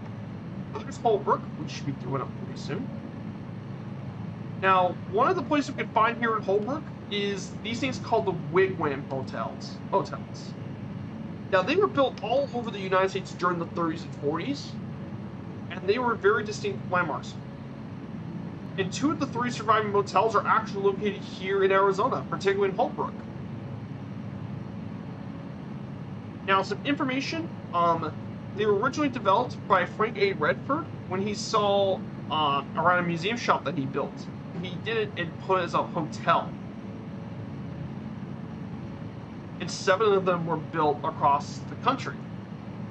There's Holbrook, which should be doing up pretty soon. Now, one of the places we can find here in Holbrook is these things called the Wigwam hotels. Now, they were built all over the United States during the 30s and 40s, and they were very distinct landmarks. And 2 of the 3 surviving motels are actually located here in Arizona, particularly in Holbrook. Now, some information. They were originally developed by Frank A. Redford when he saw around a museum shop that he built. He did it and put it as a hotel. And 7 of them were built across the country.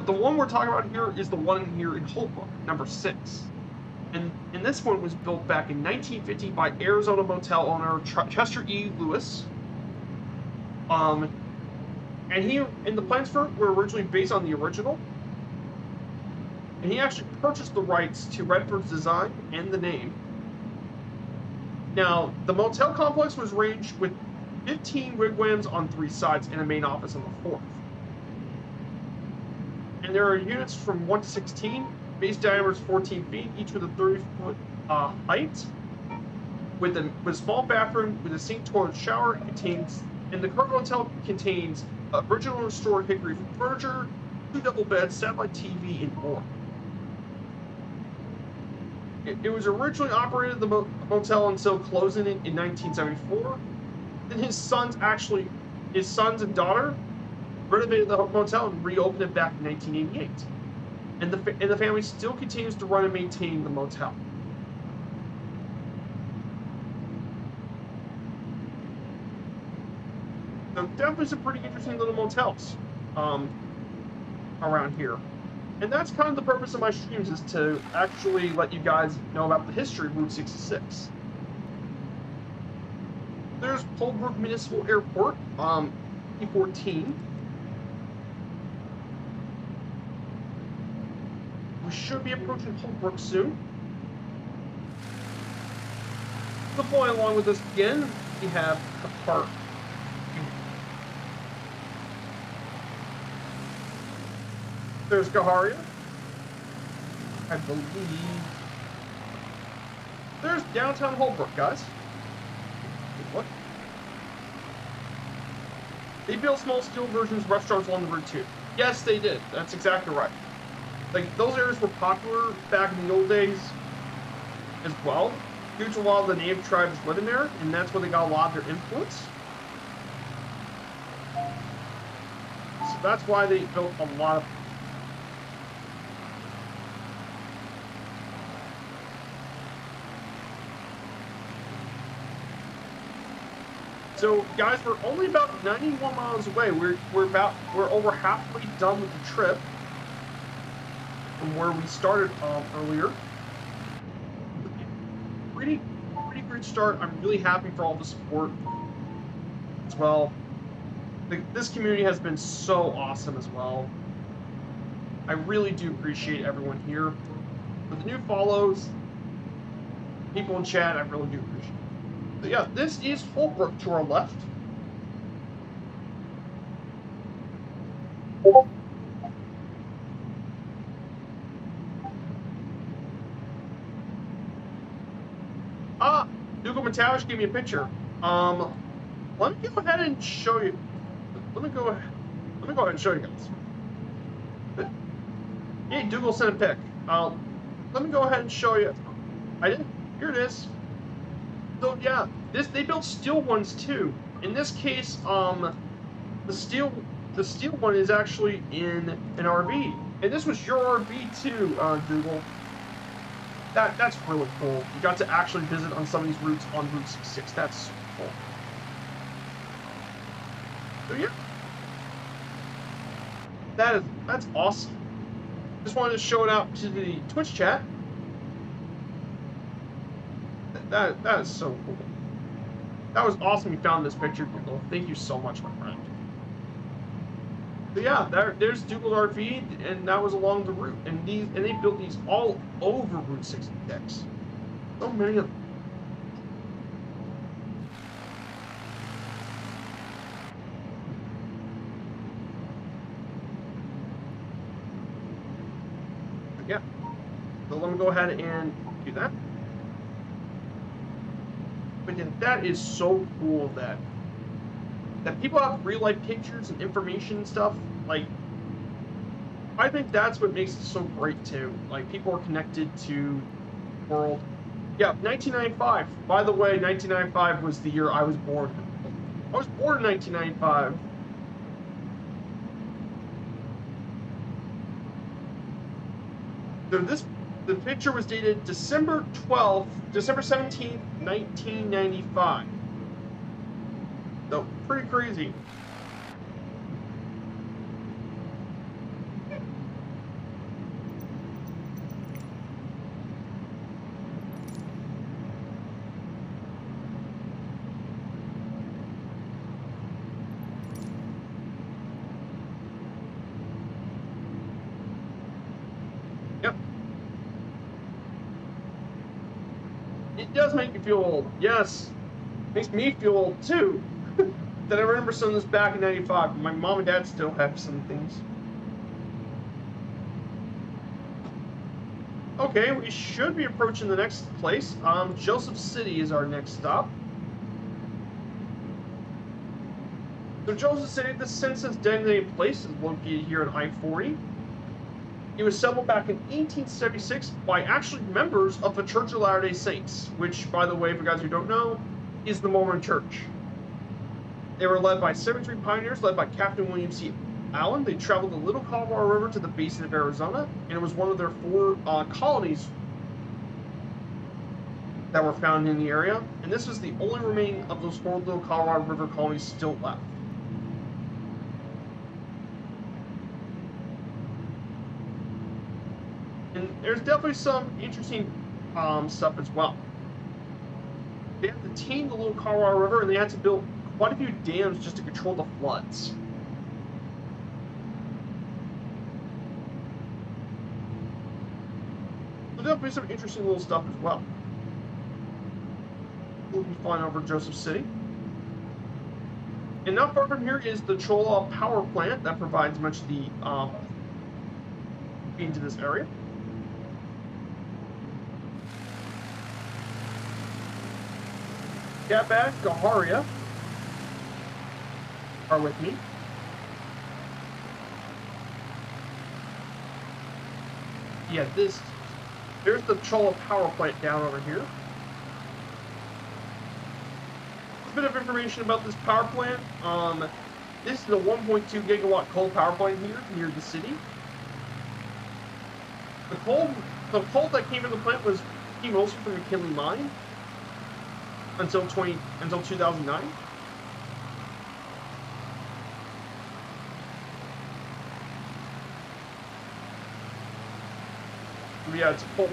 the one we're talking about here is the one here in Holbrook, number 6. And this one was built back in 1950 by Arizona motel owner Chester E. Lewis. And the plans for it were originally based on the original. And he actually purchased the rights to Redford's design and the name. Now, the motel complex was arranged with 15 wigwams on 3 sides and a main office on the 4th. And there are units from 1 to 16. Base diameter is 14 feet, each with a 30-foot height, with a small bathroom with a sink, toilet, shower. And the current hotel contains original restored hickory furniture, 2 double beds, satellite TV, and more. It was originally operated the motel until closing it in 1974. Then his sons and daughter renovated the motel and reopened it back in 1988. And the family still continues to run and maintain the motel. So definitely some pretty interesting little motels around here. And that's kind of the purpose of my streams, is to actually let you guys know about the history of Route 66. There's Holbrook Municipal Airport, E14. We should be approaching Holbrook soon. So following along with us again, we have the park. There's Gaharia, I believe. There's downtown Holbrook, guys. What? They built small steel versions of restaurants along the route too. Yes, they did. That's exactly right. Like, those areas were popular back in the old days as well, due to a lot of the native tribes living there, and that's where they got a lot of their influence. So that's why they built a lot of. So, guys, we're only about 91 miles away. We're over halfway done with the trip from where we started earlier. Pretty great start. I'm really happy for all the support as well. This community has been so awesome as well. I really do appreciate everyone here. For the new follows, people in chat, I really do appreciate it. So yeah, this is Holbrook to our left. Dougal Matavish gave me a picture. Let me go ahead and show you. Let me go ahead and show you guys. Hey, Dougal sent a pic. Let me go ahead and show you. I did. Here it is. So yeah, they built steel ones too. In this case, the steel one is actually in an RV, and this was your RV too, Dougal. That's really cool. You got to actually visit on some of these routes on Route 66. That's super cool. So yeah, that's awesome. Just wanted to show it out to the Twitch chat. That is so cool. That was awesome you found this picture, Dougal. Thank you so much, my friend. So yeah, there's Dougal RV, and that was along the route. And they built these all over Route 66. So many of them. But yeah. So let me go ahead and do that. But yeah, that is so cool that people have real life pictures and information and stuff. Like, I think that's what makes it so great too. Like, people are connected to the world. Yeah, 1995. By the way, 1995 was the year I was born. I was born in 1995. So the picture was dated December 17th, 1995. So, pretty crazy. It does make you feel old. Yes, it makes me feel old too. That I remember some of this back in '95. My mom and dad still have some things. Okay, we should be approaching the next place. Joseph City is our next stop. So Joseph City, the census-designated place, is located here in I-40. It was settled back in 1876 by actually members of the Church of Latter-day Saints, which, by the way, for guys who don't know, is the Mormon Church. They were led by 73 pioneers, led by Captain William C. Allen. They traveled the Little Colorado River to the basin of Arizona, and it was one of their 4 colonies that were found in the area. And this was the only remaining of those 4 Little Colorado River colonies still left. And there's definitely some interesting stuff as well. They had to tame the Little Colorado River, and they had to build quite a few dams just to control the floods. So definitely some interesting little stuff as well. We'll be flying over Joseph City. And not far from here is the Cholla power plant that provides much of the feed to this area. Catbag, Gaharia are with me. Yeah, there's the Cholla power plant down over here. A bit of information about this power plant. This is a 1.2 gigawatt coal power plant here near the city. The coal that came from the plant came mostly from McKinley Mine until 2009. Yeah, it's full.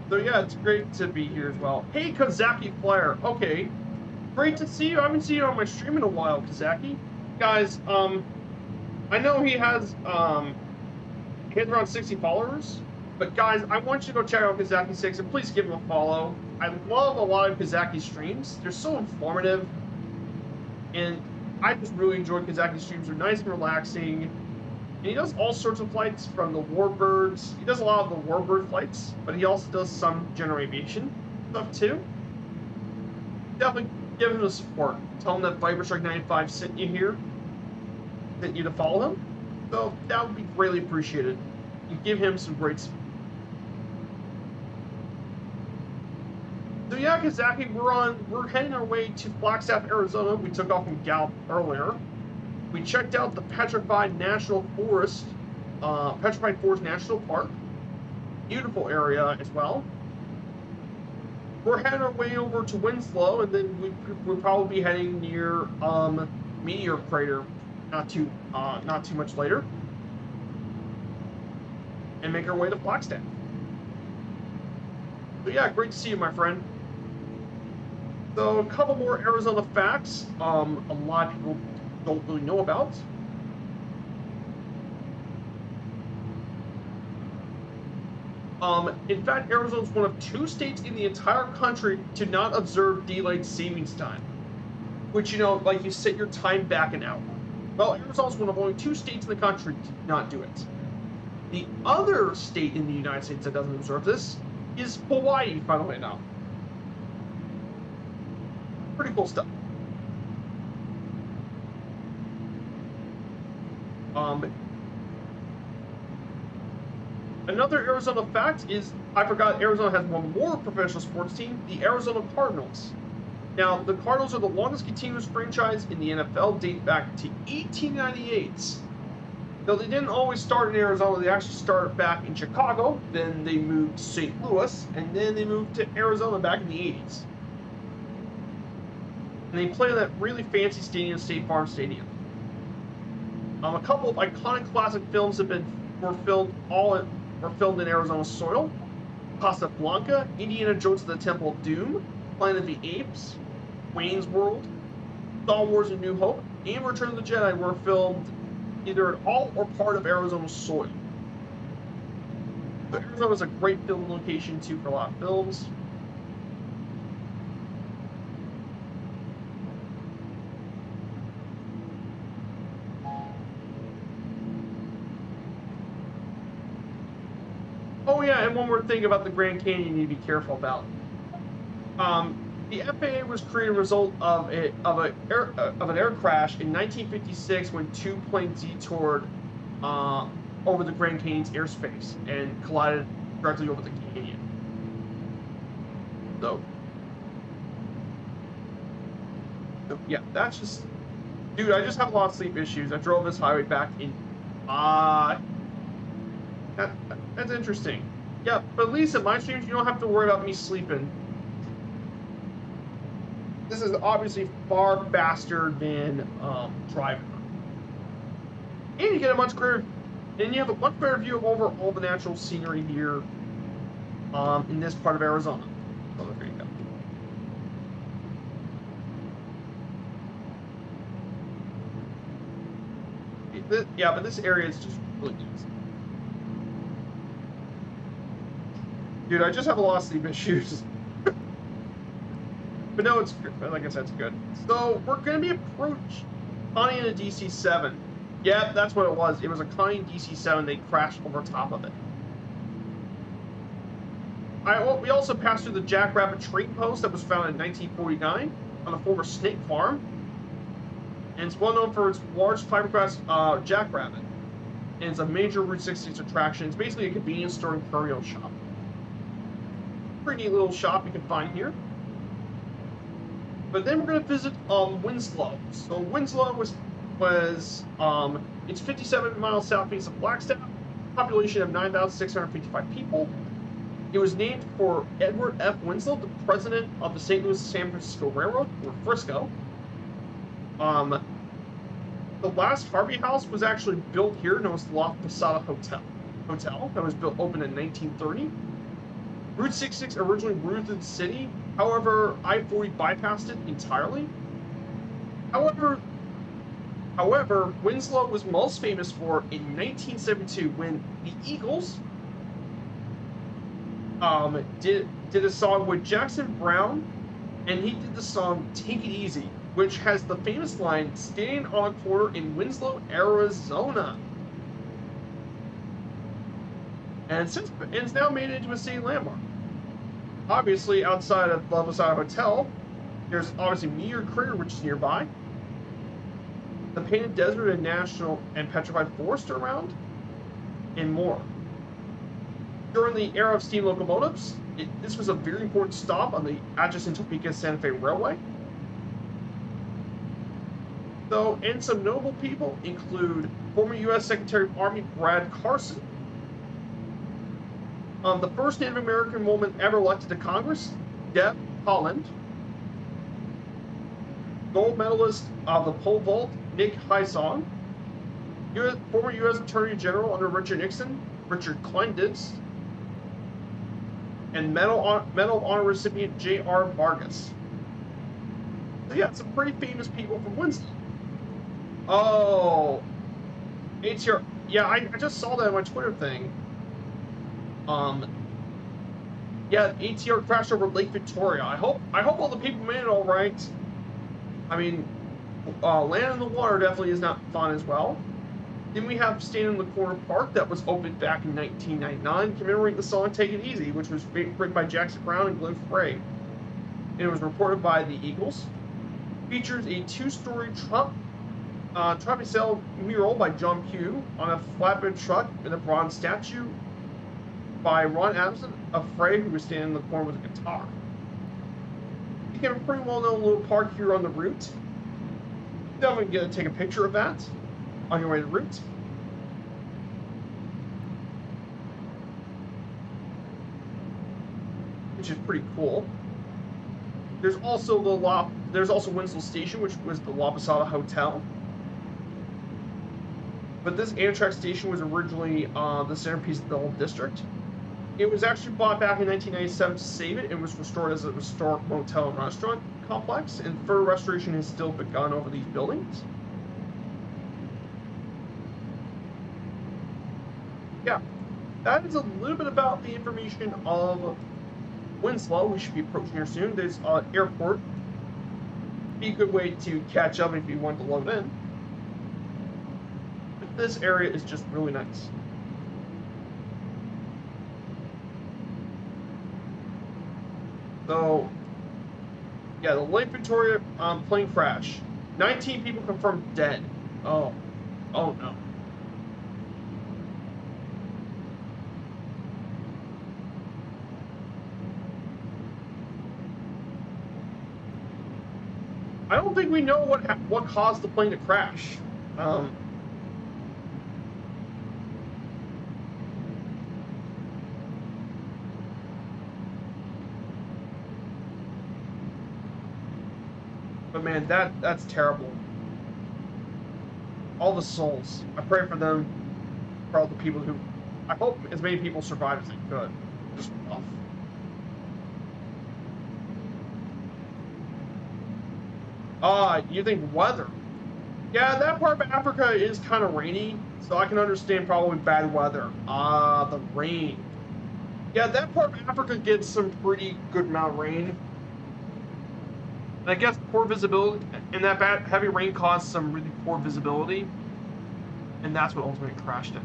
So yeah, it's great to be here as well. Hey, Kazaki Flyer. Okay, great to see you. I haven't seen you on my stream in a while, Kazaki. Guys, I know he has around 60 followers, but guys, I want you to go check out Kazaki6 and please give him a follow. I love a lot of Kazaki's streams. They're so informative, and I just really enjoy Kazaki's streams. They're nice and relaxing. And he does all sorts of flights from the warbirds. He does a lot of the warbird flights, but he also does some general aviation stuff too. Definitely give him the support. Tell him that ViperStrike95 sent you here, sent you to follow him. So that would be greatly appreciated. And give him some great support. So yeah, Kazaki, we're heading our way to Flagstaff, Arizona. We took off from Gallup earlier. We checked out the Petrified Forest National Park. Beautiful area as well. We're heading our way over to Winslow, and then we'll probably be heading near Meteor Crater not too much later, and make our way to Flagstaff. So yeah, great to see you, my friend. So a couple more Arizona facts. A lot of people don't really know about. In fact, Arizona is one of 2 states in the entire country to not observe daylight savings time, which, you know, like you set your time back an hour. Well, Arizona is one of only 2 states in the country to not do it. The other state in the United States that doesn't observe this is Hawaii, finally now. Pretty cool stuff. Another Arizona fact is, I forgot, Arizona has one more professional sports team, the Arizona Cardinals. Now, the Cardinals are the longest continuous franchise in the NFL, dating back to 1898. Though they didn't always start in Arizona, they actually started back in Chicago, then they moved to St. Louis, and then they moved to Arizona back in the 80s. And they play in that really fancy stadium, State Farm Stadium. A couple of iconic classic films were filmed all were filmed in Arizona soil. Casablanca, Indiana Jones and the Temple of Doom, Planet of the Apes, Wayne's World, Star Wars: A New Hope, and Return of the Jedi were filmed either at all or part of Arizona soil. So Arizona is a great film location too for a lot of films. Oh yeah, and one more thing about the Grand Canyon you need to be careful about. The FAA was created as a result of an air crash in 1956 when two planes detoured over the Grand Canyon's airspace and collided directly over the canyon. So yeah, that's just, dude. I just have a lot of sleep issues. I drove this highway back in. That's interesting. Yeah, but at least in my streams, you don't have to worry about me sleeping. This is obviously far faster than driving. And you get a much greater, and you have a much better view of over all the natural scenery here in this part of Arizona. So there you go. Yeah, but this area is just really nice. Dude, I just have a lot of sleep issues. But no, it's good. Like I said, it's good. So we're going to be approached Connie in a DC-7. Yeah, that's what it was. It was a Connie DC-7. They crashed over top of it. We also passed through the Jackrabbit Trading Post that was founded in 1949 on a former snake farm. And it's well known for its large fiberglass jackrabbit. And it's a major Route 66 attraction. It's basically a convenience store and curio shop. Pretty neat little shop you can find here. But then we're going to visit Winslow. So Winslow was it's 57 miles southeast of Flagstaff, population of 9,655 people. It was named for Edward F. Winslow, the president of the St. Louis San Francisco Railroad, or Frisco. The last Harvey House was actually built here, known as the La Posada Hotel. That was opened in 1930. Route 66 originally routed the city. However, I-40 bypassed it entirely. However, Winslow was most famous for in 1972 when the Eagles did a song with Jackson Browne, and he did the song "Take It Easy," which has the famous line "Standing on a corner in Winslow, Arizona," and it's now made it into a city landmark. Obviously, outside of La Posada Hotel, there's obviously Meteor Crater, which is nearby. The Painted Desert and National and Petrified Forest are around, and more. During the era of steam locomotives, this was a very important stop on the Atchison Topeka Santa Fe Railway. So, and some notable people include former U.S. Secretary of Army Brad Carson, the first Native American woman ever elected to Congress, Deb Haaland, gold medalist of the pole vault, Nick Heisong, former U.S. Attorney General under Richard Nixon, Richard Kleindienst, and Medal of Honor recipient J.R. Vargas. So yeah, some pretty famous people from Winslow. Oh, ATR. Yeah, I just saw that on my Twitter thing. Yeah, ATR crashed over Lake Victoria. I hope all the people made it all right. I mean, land in the water definitely is not fun as well. Then we have Stand in the Corner Park that was opened back in 1999, commemorating the song "Take It Easy," which was written by Jackson Browne and Glenn Frey. And it was reported by the Eagles. Features a two-story Trapicel mural by John Pugh on a flatbed truck and a bronze statue by Ron Adamson of Frey, who was standing in the corner with a guitar. You get a pretty well-known little park here on the route. Definitely get to take a picture of that on your way to the route. Which is pretty cool. There's also Winslow Station, which was the La Posada Hotel. but this Amtrak station was originally the centerpiece of the whole district. It was actually bought back in 1997 to save it and was restored as a historic motel and restaurant complex, and further restoration has still begun over these buildings. Yeah, that is a little bit about the information of Winslow. We should be approaching here soon. There's airport. Be a good way to catch up if you want to load in. But this area is just really nice. So, yeah, the Lake Victoria plane crash. 19 people confirmed dead. Oh no. I don't think we know what caused the plane to crash. But man, that's terrible. All the souls. I pray for them, for all the people who. I hope as many people survive as they could. Just rough. You think weather? Yeah, that part of Africa is kind of rainy, so I can understand probably bad weather. The rain. Yeah, that part of Africa gets some pretty good amount of rain. And I guess poor visibility, and that bad heavy rain caused some really poor visibility, and that's what ultimately crashed it.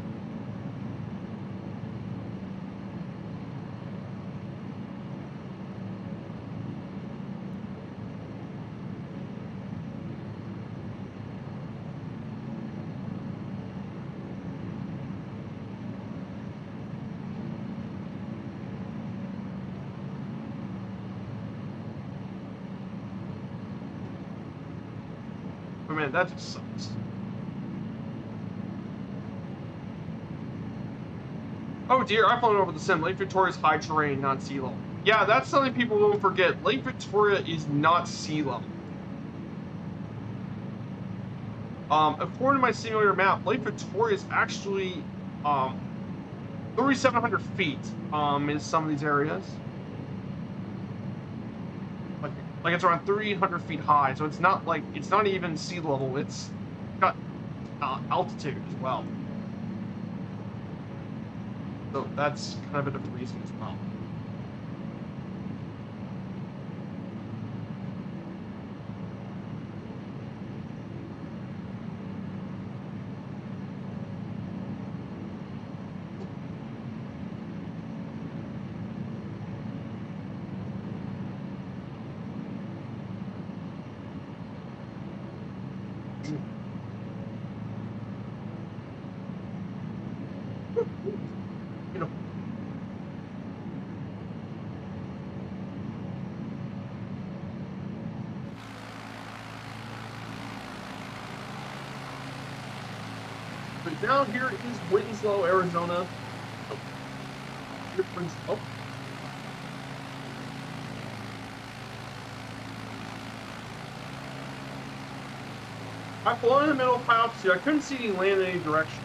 But man, that just sucks. Oh dear, I've flown over the sim. Lake Victoria's high terrain, not sea level. Yeah, that's something people don't forget. Lake Victoria is not sea level. According to my simulator map, Lake Victoria is actually 3,700 feet in some of these areas. Like it's around 300 feet high, so it's not even sea level. It's got altitude as well. So that's kind of a different reason as well. You know. But down here is Winslow, Arizona. Oh. Here, oh. I've flown in the middle of high altitude. I couldn't see any land in any direction.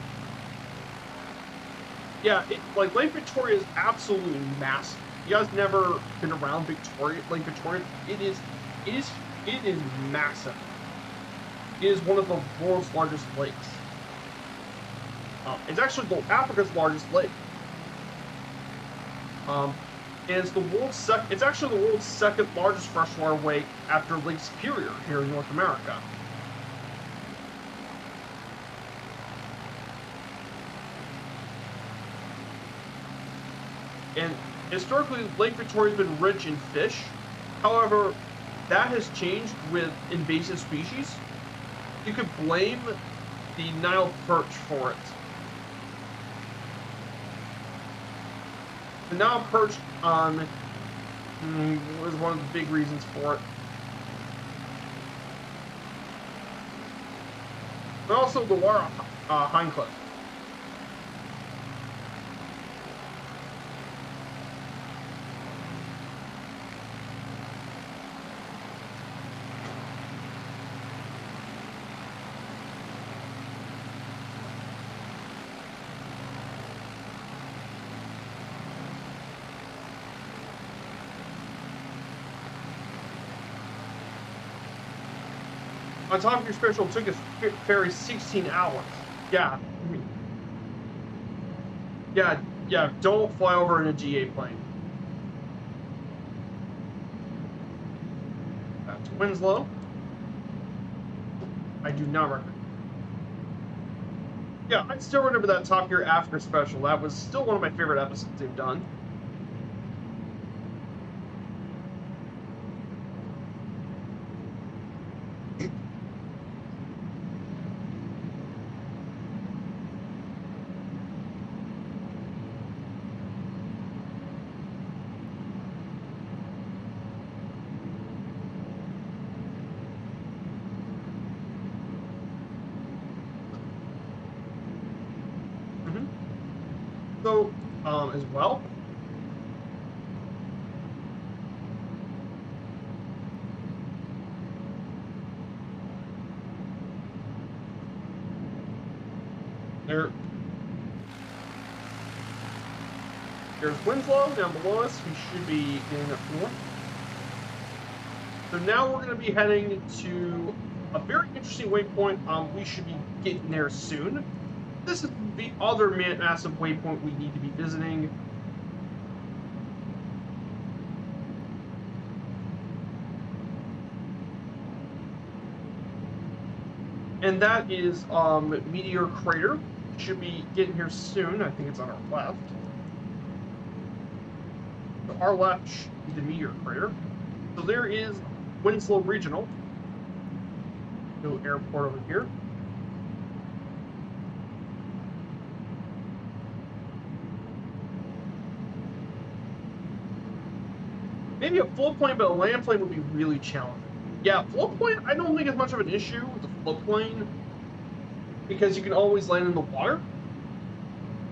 Yeah, like Lake Victoria is absolutely massive. You guys never been around Lake Victoria? It is massive. It is one of the world's largest lakes. It's actually Africa's largest lake. And it's it's actually the world's second largest freshwater lake after Lake Superior here in North America. And historically, Lake Victoria has been rich in fish. However, that has changed with invasive species. You could blame the Nile perch for it. The Nile perch was one of the big reasons for it. But also the water hindcliff. On top of your special, it took us ferry 16 hours. Yeah. Yeah, don't fly over in a GA plane. That's Winslow. I do not recommend. Yeah, I still remember that Top Gear After special. That was still one of my favorite episodes they've done. So, as well, there's Winslow down below us. We should be getting up north. So now we're going to be heading to a very interesting waypoint. We should be getting there soon. This is the other massive waypoint we need to be visiting. And that is Meteor Crater. Should be getting here soon. I think it's on our left. So our left should be the Meteor Crater. So there is Winslow Regional. No airport over here. Maybe a float plane, but a land plane would be really challenging. Yeah, float plane, I don't think it's much of an issue with the float plane because you can always land in the water.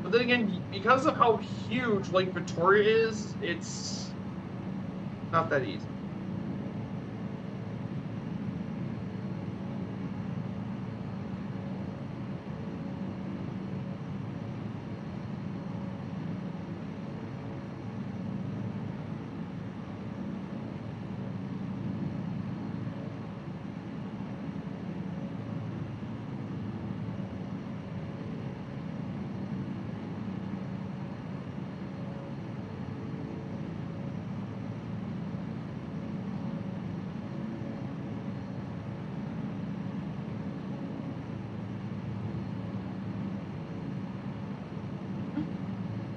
But then again, because of how huge Lake Victoria is, it's not that easy.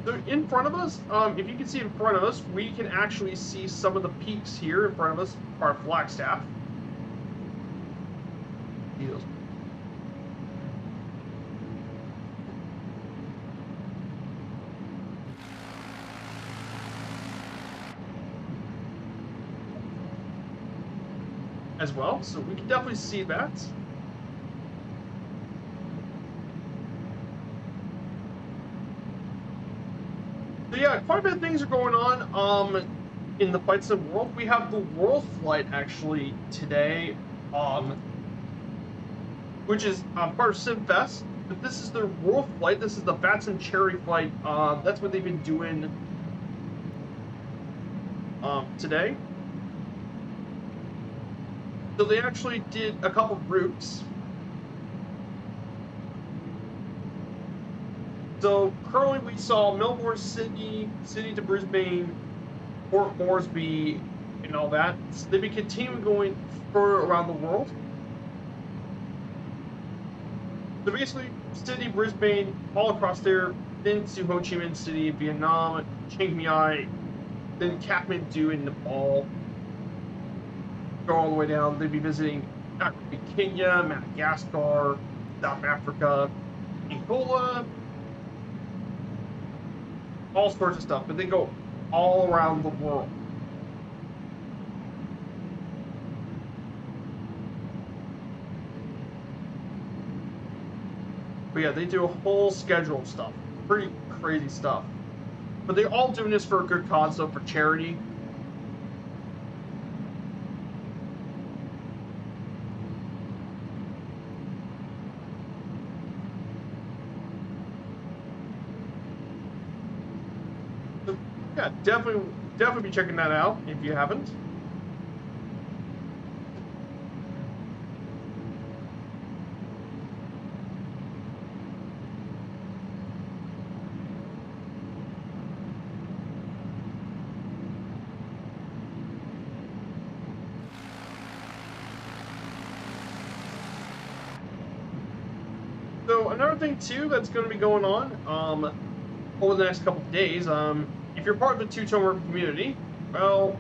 So in front of us, if you can see in front of us, we can actually see some of the peaks here in front of us, our Flagstaff. See those? As well, so we can definitely see that. So yeah, quite a bit of things are going on in the Flight Sim world. We have the World Flight actually today, which is part of SimFest. But this is the World Flight. This is the Bats and Cherry Flight. That's what they've been doing today. So they actually did a couple routes. So currently we saw Melbourne, Sydney to Brisbane, Port Moresby, and all that. So they've been continuing going further around the world. So basically, Sydney, Brisbane, all across there, then to Ho Chi Minh City, Vietnam, Chiang Mai, then Kathmandu in Nepal. Go all the way down. They'd be visiting Kenya, Madagascar, South Africa, Angola, all sorts of stuff, but they go all around the world. But yeah, they do a whole schedule of stuff. Pretty crazy stuff. But they're all doing this for a good cause, though, for charity. Yeah, definitely be checking that out if you haven't. another thing too that's going to be going on over the next couple of days, if you're part of the two-tone river community, well,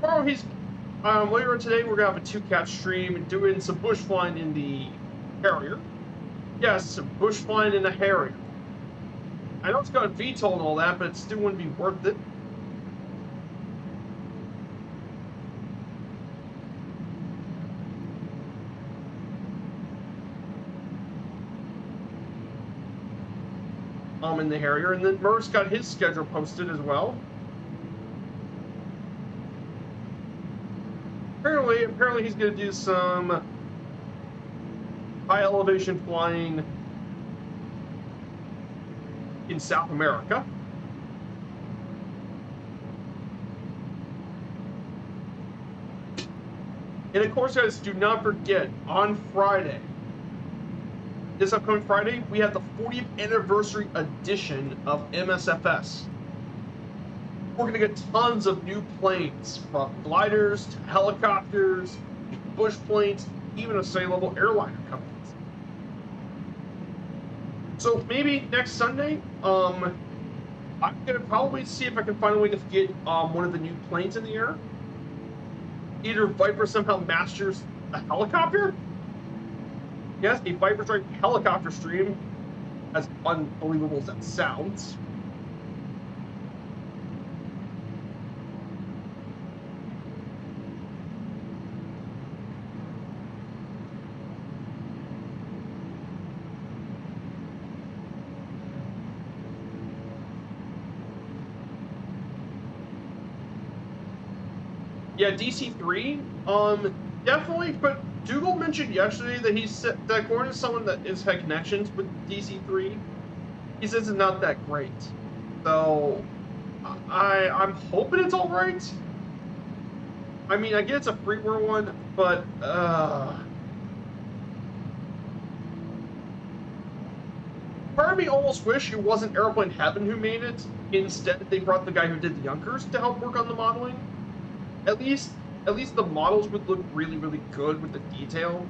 tomorrow later today we're gonna have a two-cat stream and doing some bush flying in the Harrier. Yes, bush flying in the Harrier. I know it's got a VTOL and all that, but it still wouldn't be worth it. In the Harrier, and then Murph's got his schedule posted as well. Apparently he's going to do some high elevation flying in South America. And of course, guys, do not forget, on Friday, this upcoming Friday, we have the 40th anniversary edition of MSFS. We're going to get tons of new planes, from gliders to helicopters, bush planes, even a level airliner companies. So maybe next Sunday, I'm going to probably see if I can find a way to get one of the new planes in the air. Either Viper somehow masters a helicopter. Yes, a Viper Strike helicopter stream, as unbelievable as that sounds. Yeah, DC3, definitely, but Dougal mentioned yesterday that that according to someone that has had connections with DC3, he says it's not that great. So, I'm hoping it's alright. I mean, I get it's a freeware one, but, part of me almost wish it wasn't Airplane Heaven who made it. Instead, they brought the guy who did the Junkers to help work on the modeling. At least the models would look really, really good with the detail.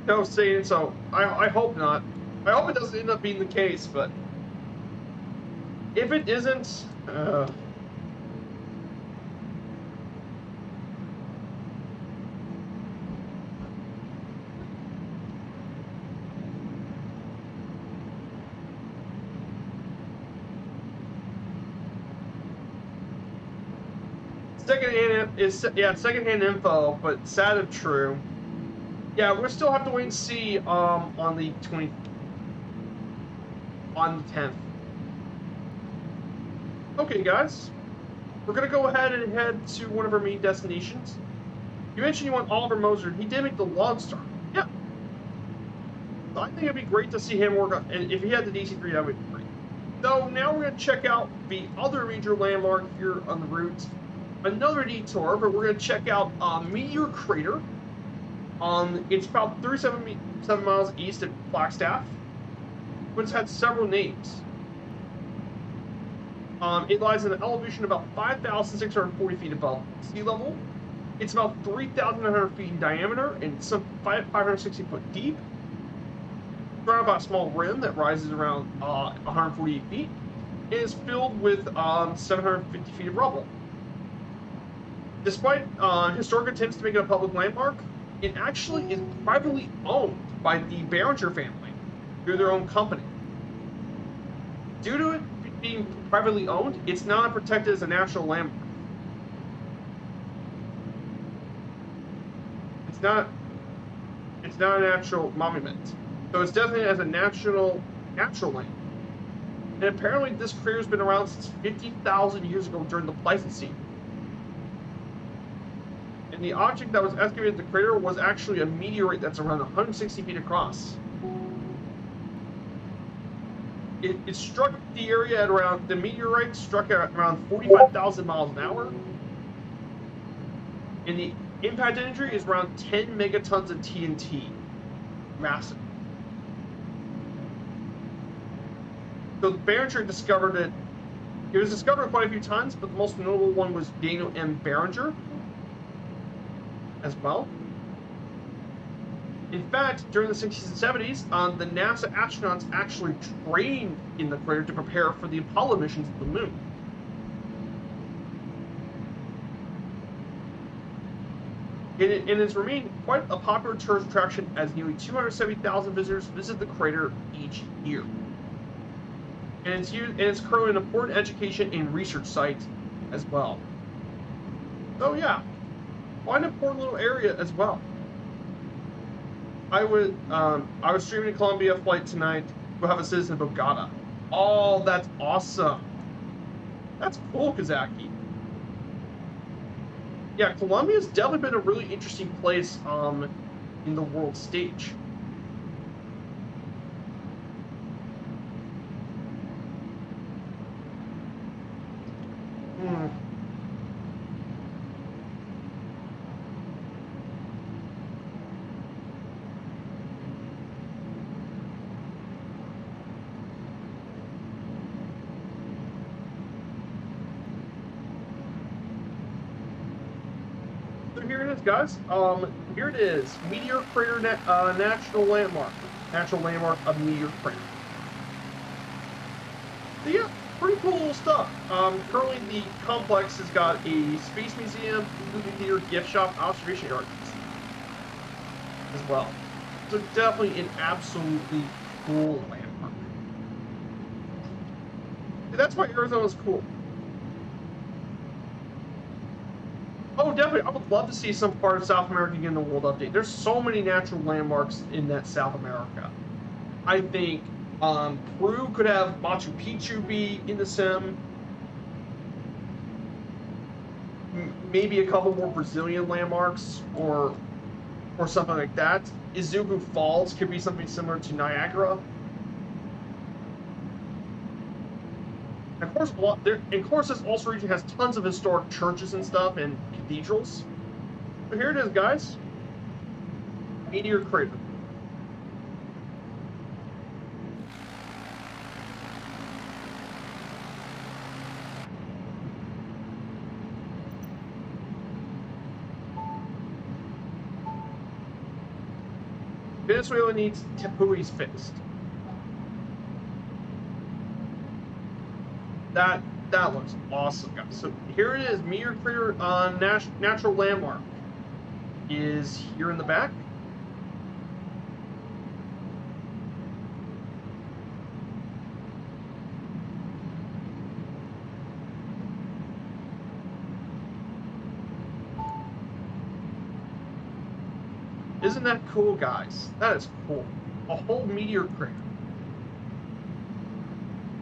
No, saying so. I hope not. I hope it doesn't end up being the case, but if it isn't, secondhand info, but sad if true. Yeah, we'll still have to wait and see on the 10th. Okay, guys, we're gonna go ahead and head to one of our main destinations. You mentioned you want Oliver Moser. He did make the Lone Star. Yeah. So I think it'd be great to see him work on, and if he had the DC3, that would be great. So now we're gonna check out the other major landmark here on the route. Another detour, but we're going to check out Meteor Crater. It's about 37 miles east of Flagstaff, but it's had several names. It lies at an elevation of about 5,640 feet above sea level. It's about 3,900 feet in diameter and some 560 foot deep. Surrounded by a small rim that rises around 148 feet. It is filled with 750 feet of rubble. Despite historic attempts to make it a public landmark, it actually is privately owned by the Behringer family through their own company. Due to it being privately owned, it's not protected as a national landmark. It's not a natural monument, so it's designated as a natural land. And apparently, this crater has been around since 50,000 years ago during the Pleistocene. And the object that was excavated in the crater was actually a meteorite that's around 160 feet across. It struck the area at around, the meteorite struck at around 45,000 miles an hour. And the impact energy is around 10 megatons of TNT. Massive. So Behringer discovered it. It was discovered quite a few times, but the most notable one was Daniel M. Behringer. as well. In fact, during the 60s and 70s, the NASA astronauts actually trained in the crater to prepare for the Apollo missions to the moon. It has remained quite a popular tourist attraction as nearly 270,000 visitors visit the crater each year. And it's currently an important education and research site as well. So yeah, quite an important little area as well. I was streaming a Columbia flight tonight. We'll have a citizen of Bogota. Oh, that's awesome. That's cool, Kazaki. Yeah, Colombia's definitely been a really interesting place in the world stage. So here it is, guys. Here it is, Meteor Crater National Landmark. Natural landmark of Meteor Crater. So yeah, pretty cool little stuff. Currently the complex has got a space museum, movie theater, gift shop, observation area as well. So definitely an absolutely cool landmark. And that's why Arizona's cool. Oh, definitely. I would love to see some part of South America get in the world update. There's so many natural landmarks in that South America. I think Peru could have Machu Picchu be in the sim. Maybe a couple more Brazilian landmarks or something like that. Iguazu Falls could be something similar to Niagara. And of course, this also region has tons of historic churches and stuff and cathedrals. So here it is, guys. Meteor Crater. Venezuela needs Tepuis fixed. That looks awesome, guys. So here it is, Meteor Crater Natural Landmark is here in the back. Isn't that cool, guys? That is cool. A whole meteor crater.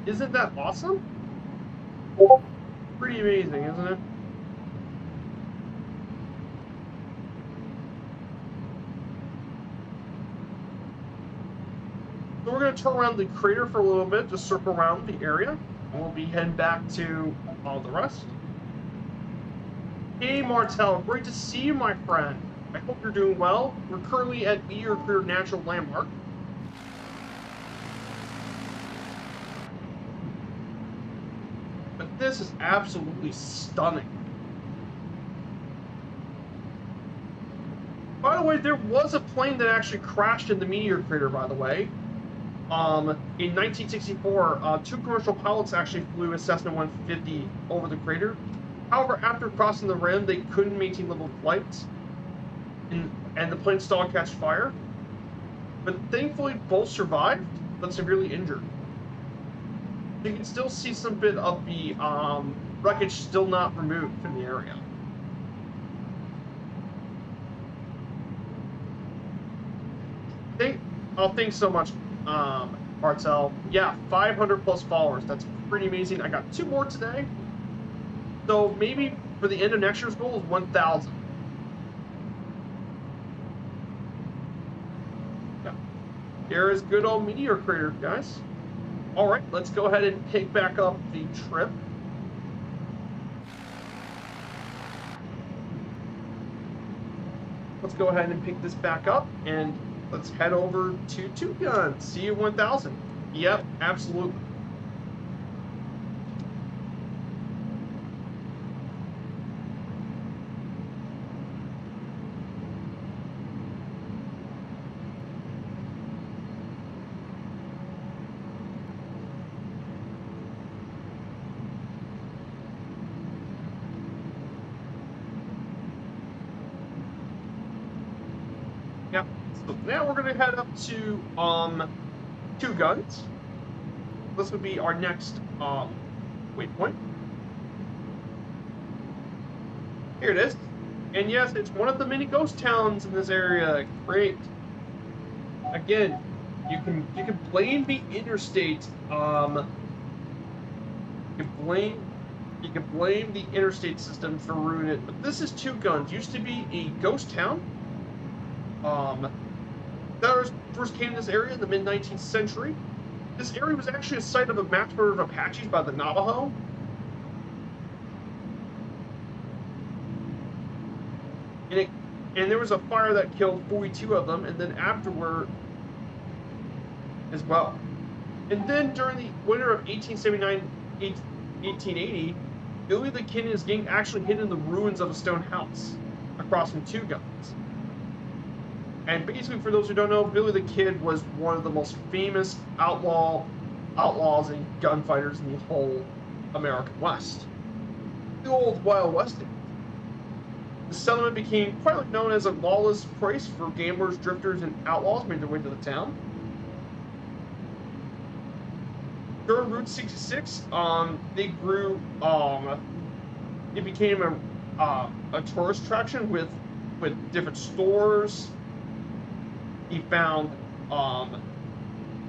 Isn't that awesome? Pretty amazing, isn't it? So we're going to turn around the crater for a little bit, just circle around the area, and we'll be heading back to all the rest. Hey Martel, great to see you, my friend. I hope you're doing well. We're currently at Meteor Crater Natural Landmark. But this is absolutely stunning. By the way, there was a plane that actually crashed in the meteor crater, by the way. In 1964, two commercial pilots actually flew a Cessna 150 over the crater. However, after crossing the rim, they couldn't maintain level flight, and the plane stalled, catch fire. But thankfully, both survived, but severely injured. You can still see some bit of the wreckage still not removed from the area. Thanks so much, Martel. Yeah, 500 plus followers. That's pretty amazing. I got 2 more today. So maybe for the end of next year's goal is 1,000. Yeah. There is good old meteor crater, guys. All right, let's go ahead and pick back up the trip. Let's go ahead and pick this back up, and let's head over to Two Gun. See you 1,000. Yep, absolutely. Yep. So now we're gonna head up to Two Guns. This would be our next waypoint. Here it is. And yes, it's one of the many ghost towns in this area. Great. Again, you can blame the interstate. You can blame the interstate system for ruining it. But this is Two Guns. Used to be a ghost town. Settlers first came to this area in the mid 19th century. This area was actually a site of a mass murder of Apaches by the Navajo. And there was a fire that killed 42 of them, and then afterward as well. And then during the winter of 1879-1880, Billy the Kid and his gang actually hid in the ruins of a stone house across from Two Guns. And basically, for those who don't know, Billy the Kid was one of the most famous outlaws and gunfighters in the whole American West. The old Wild West. The settlement became quite known as a lawless place for gamblers, drifters, and outlaws made their way to the town. During Route 66, they grew. It became a tourist attraction with different stores. He found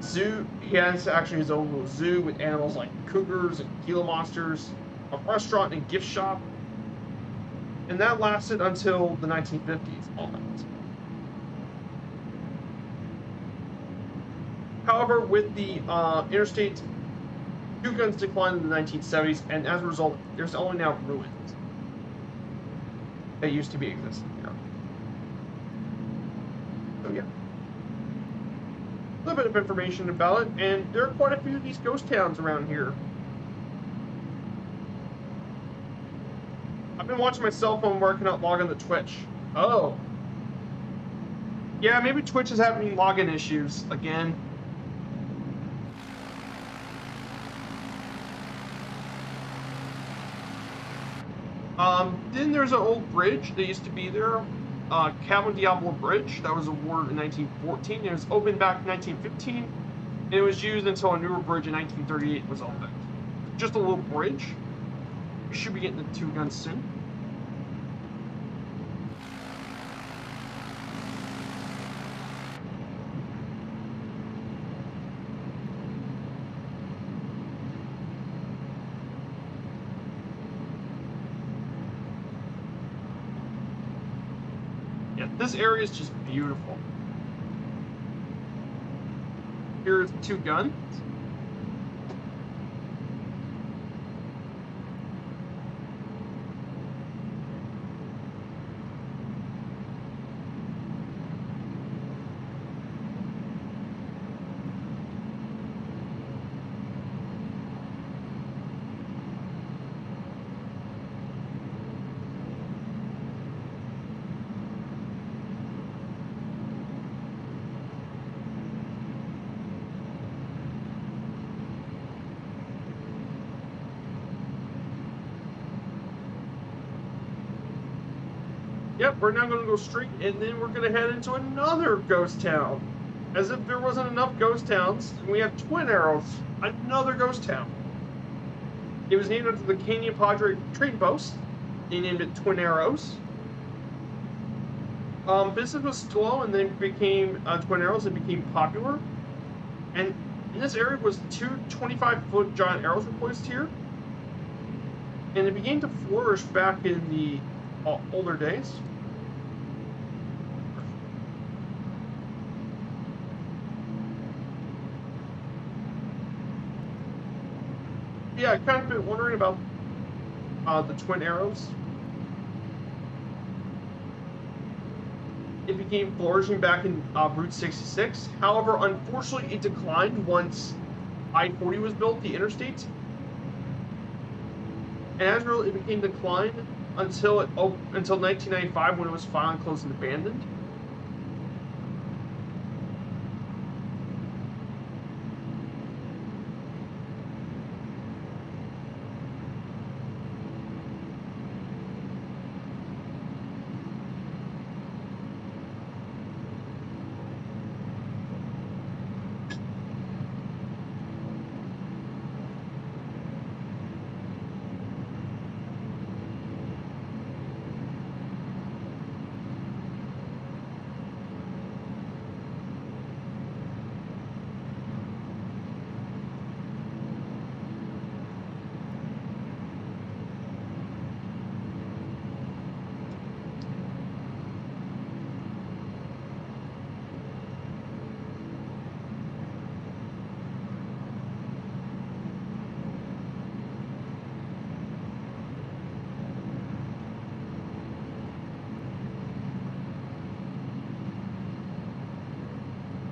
zoo. He has actually his own little zoo with animals like cougars and Gila monsters, a restaurant and gift shop. And that lasted until the 1950s, all that. However, with the interstate, Two Guns declined in the 1970s, and as a result, there's only now ruins that used to be existing here. So yeah, a little bit of information about it, and there are quite a few of these ghost towns around here. I've been watching my cell phone where I cannot log on to Twitch. Oh. Yeah, maybe Twitch is having login issues again. Then there's an old bridge that used to be there, Cabo Diablo Bridge, that was awarded in 1914. It was opened back in 1915, and it was used until a newer bridge in 1938 was opened. Just a little bridge. We should be getting the Two Guns soon. Yeah, this area is just beautiful. Here's Two Guns. Yep, we're now going to go straight, and then we're going to head into another ghost town. As if there wasn't enough ghost towns, we have Twin Arrows, another ghost town. It was named after the Canyon Padre trading post. They named it Twin Arrows. Business was slow, and then became Twin Arrows. It became popular, and in this area was two 25-foot giant arrows were placed here, and it began to flourish back in the older days. Yeah, I've kind of been wondering about the Twin Arrows. It became flourishing back in Route 66. However, unfortunately, it declined once I-40 was built, the interstate. And as a result, it became declined until 1995, when it was finally closed and abandoned.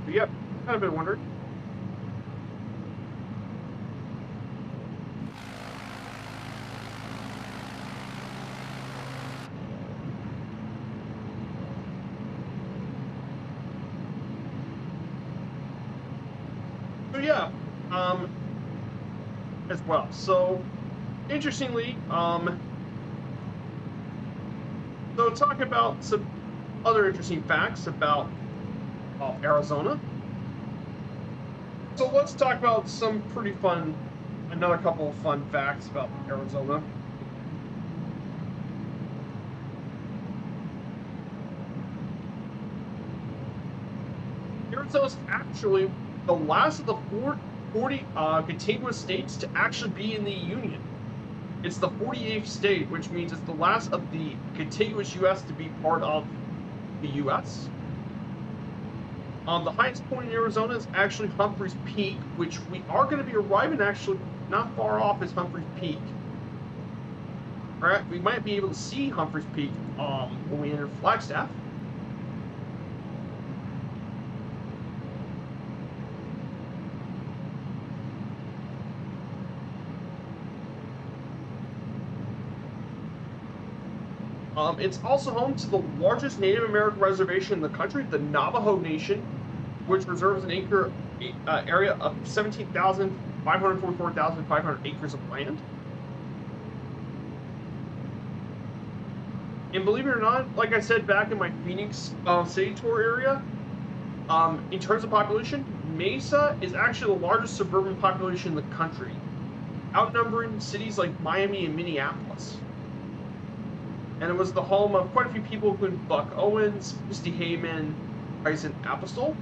But yeah, kind of been wondering. So yeah, as well. So interestingly, so talk about some other interesting facts about Arizona. So let's talk about some pretty fun, another couple of fun facts about Arizona. Arizona's actually the last of the 40 contiguous states to actually be in the Union. It's the 48th state, which means it's the last of the contiguous U.S. to be part of the U.S. The highest point in Arizona is actually Humphreys Peak, which we are going to be arriving actually not far off is Humphreys Peak. All right, we might be able to see Humphreys Peak when we enter Flagstaff. It's also home to the largest Native American reservation in the country, the Navajo Nation, which reserves an area of 17,544,500 acres of land. And believe it or not, like I said back in my Phoenix city tour area, in terms of population, Mesa is actually the largest suburban population in the country, outnumbering cities like Miami and Minneapolis. And it was the home of quite a few people, including Buck Owens, Misty Heyman, Bryson Apostol.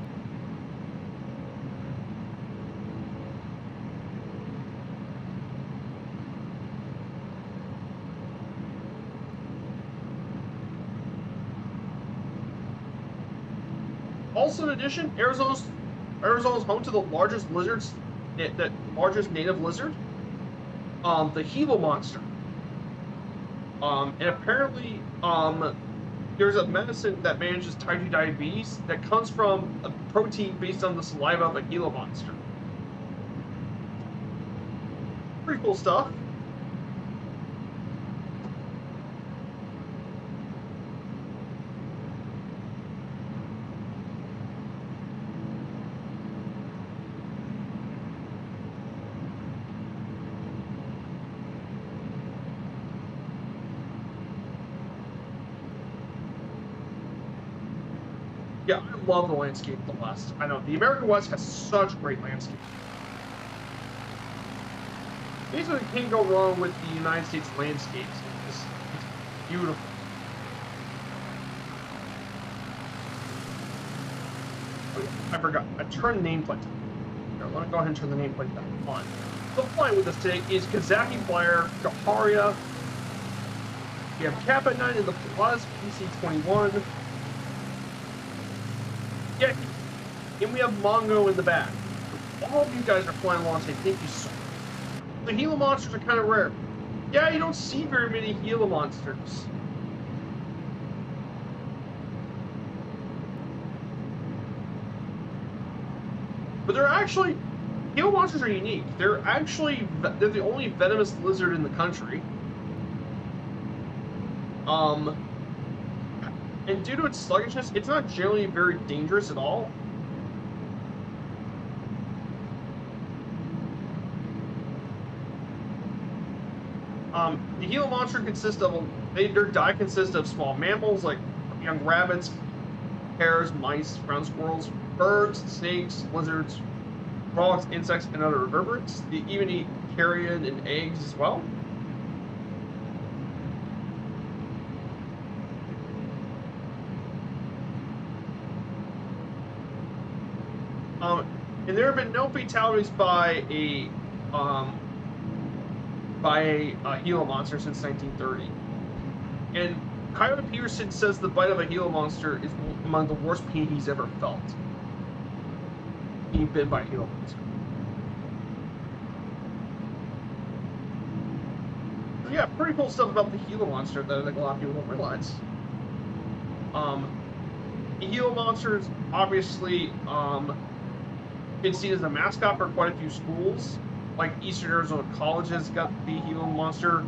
Also, in addition, Arizona's home to the largest largest native lizard, the Gila monster. And apparently, there's a medicine that manages type 2 diabetes that comes from a protein based on the saliva of a Gila monster. Pretty cool stuff. Yeah, I love the landscape of the West. I know the American West has such great landscape. Basically, you can't go wrong with the United States landscapes. It's beautiful. Oh, yeah, I forgot. I turned the nameplate. Here, let me go ahead and turn the nameplate back on. So flying with us today is Kazaki Flyer, Kaharia. We have Kappa 9 in the Plus PC-21. Yeah, and we have Mongo in the back. All of you guys are flying along today. Thank you so much. The Gila monsters are kind of rare. Yeah, you don't see very many Gila monsters. But they're actually, Gila monsters are unique. They're the only venomous lizard in the country. And due to its sluggishness, it's not generally very dangerous at all. The Gila monster consists of their diet consists of small mammals like young rabbits, hares, mice, ground squirrels, birds, snakes, lizards, frogs, insects, and other vertebrates. They even eat carrion and eggs as well. And there have been no fatalities by a Gila monster since 1930. And Kyle Peterson says the bite of a Gila monster is among the worst pain he's ever felt. Being bitten by a Gila monster. So yeah, pretty cool stuff about the Gila monster that I think a lot of people don't realize. The Gila Monsters, obviously, been seen as a mascot for quite a few schools. Like Eastern Arizona College has got the Gila Monster.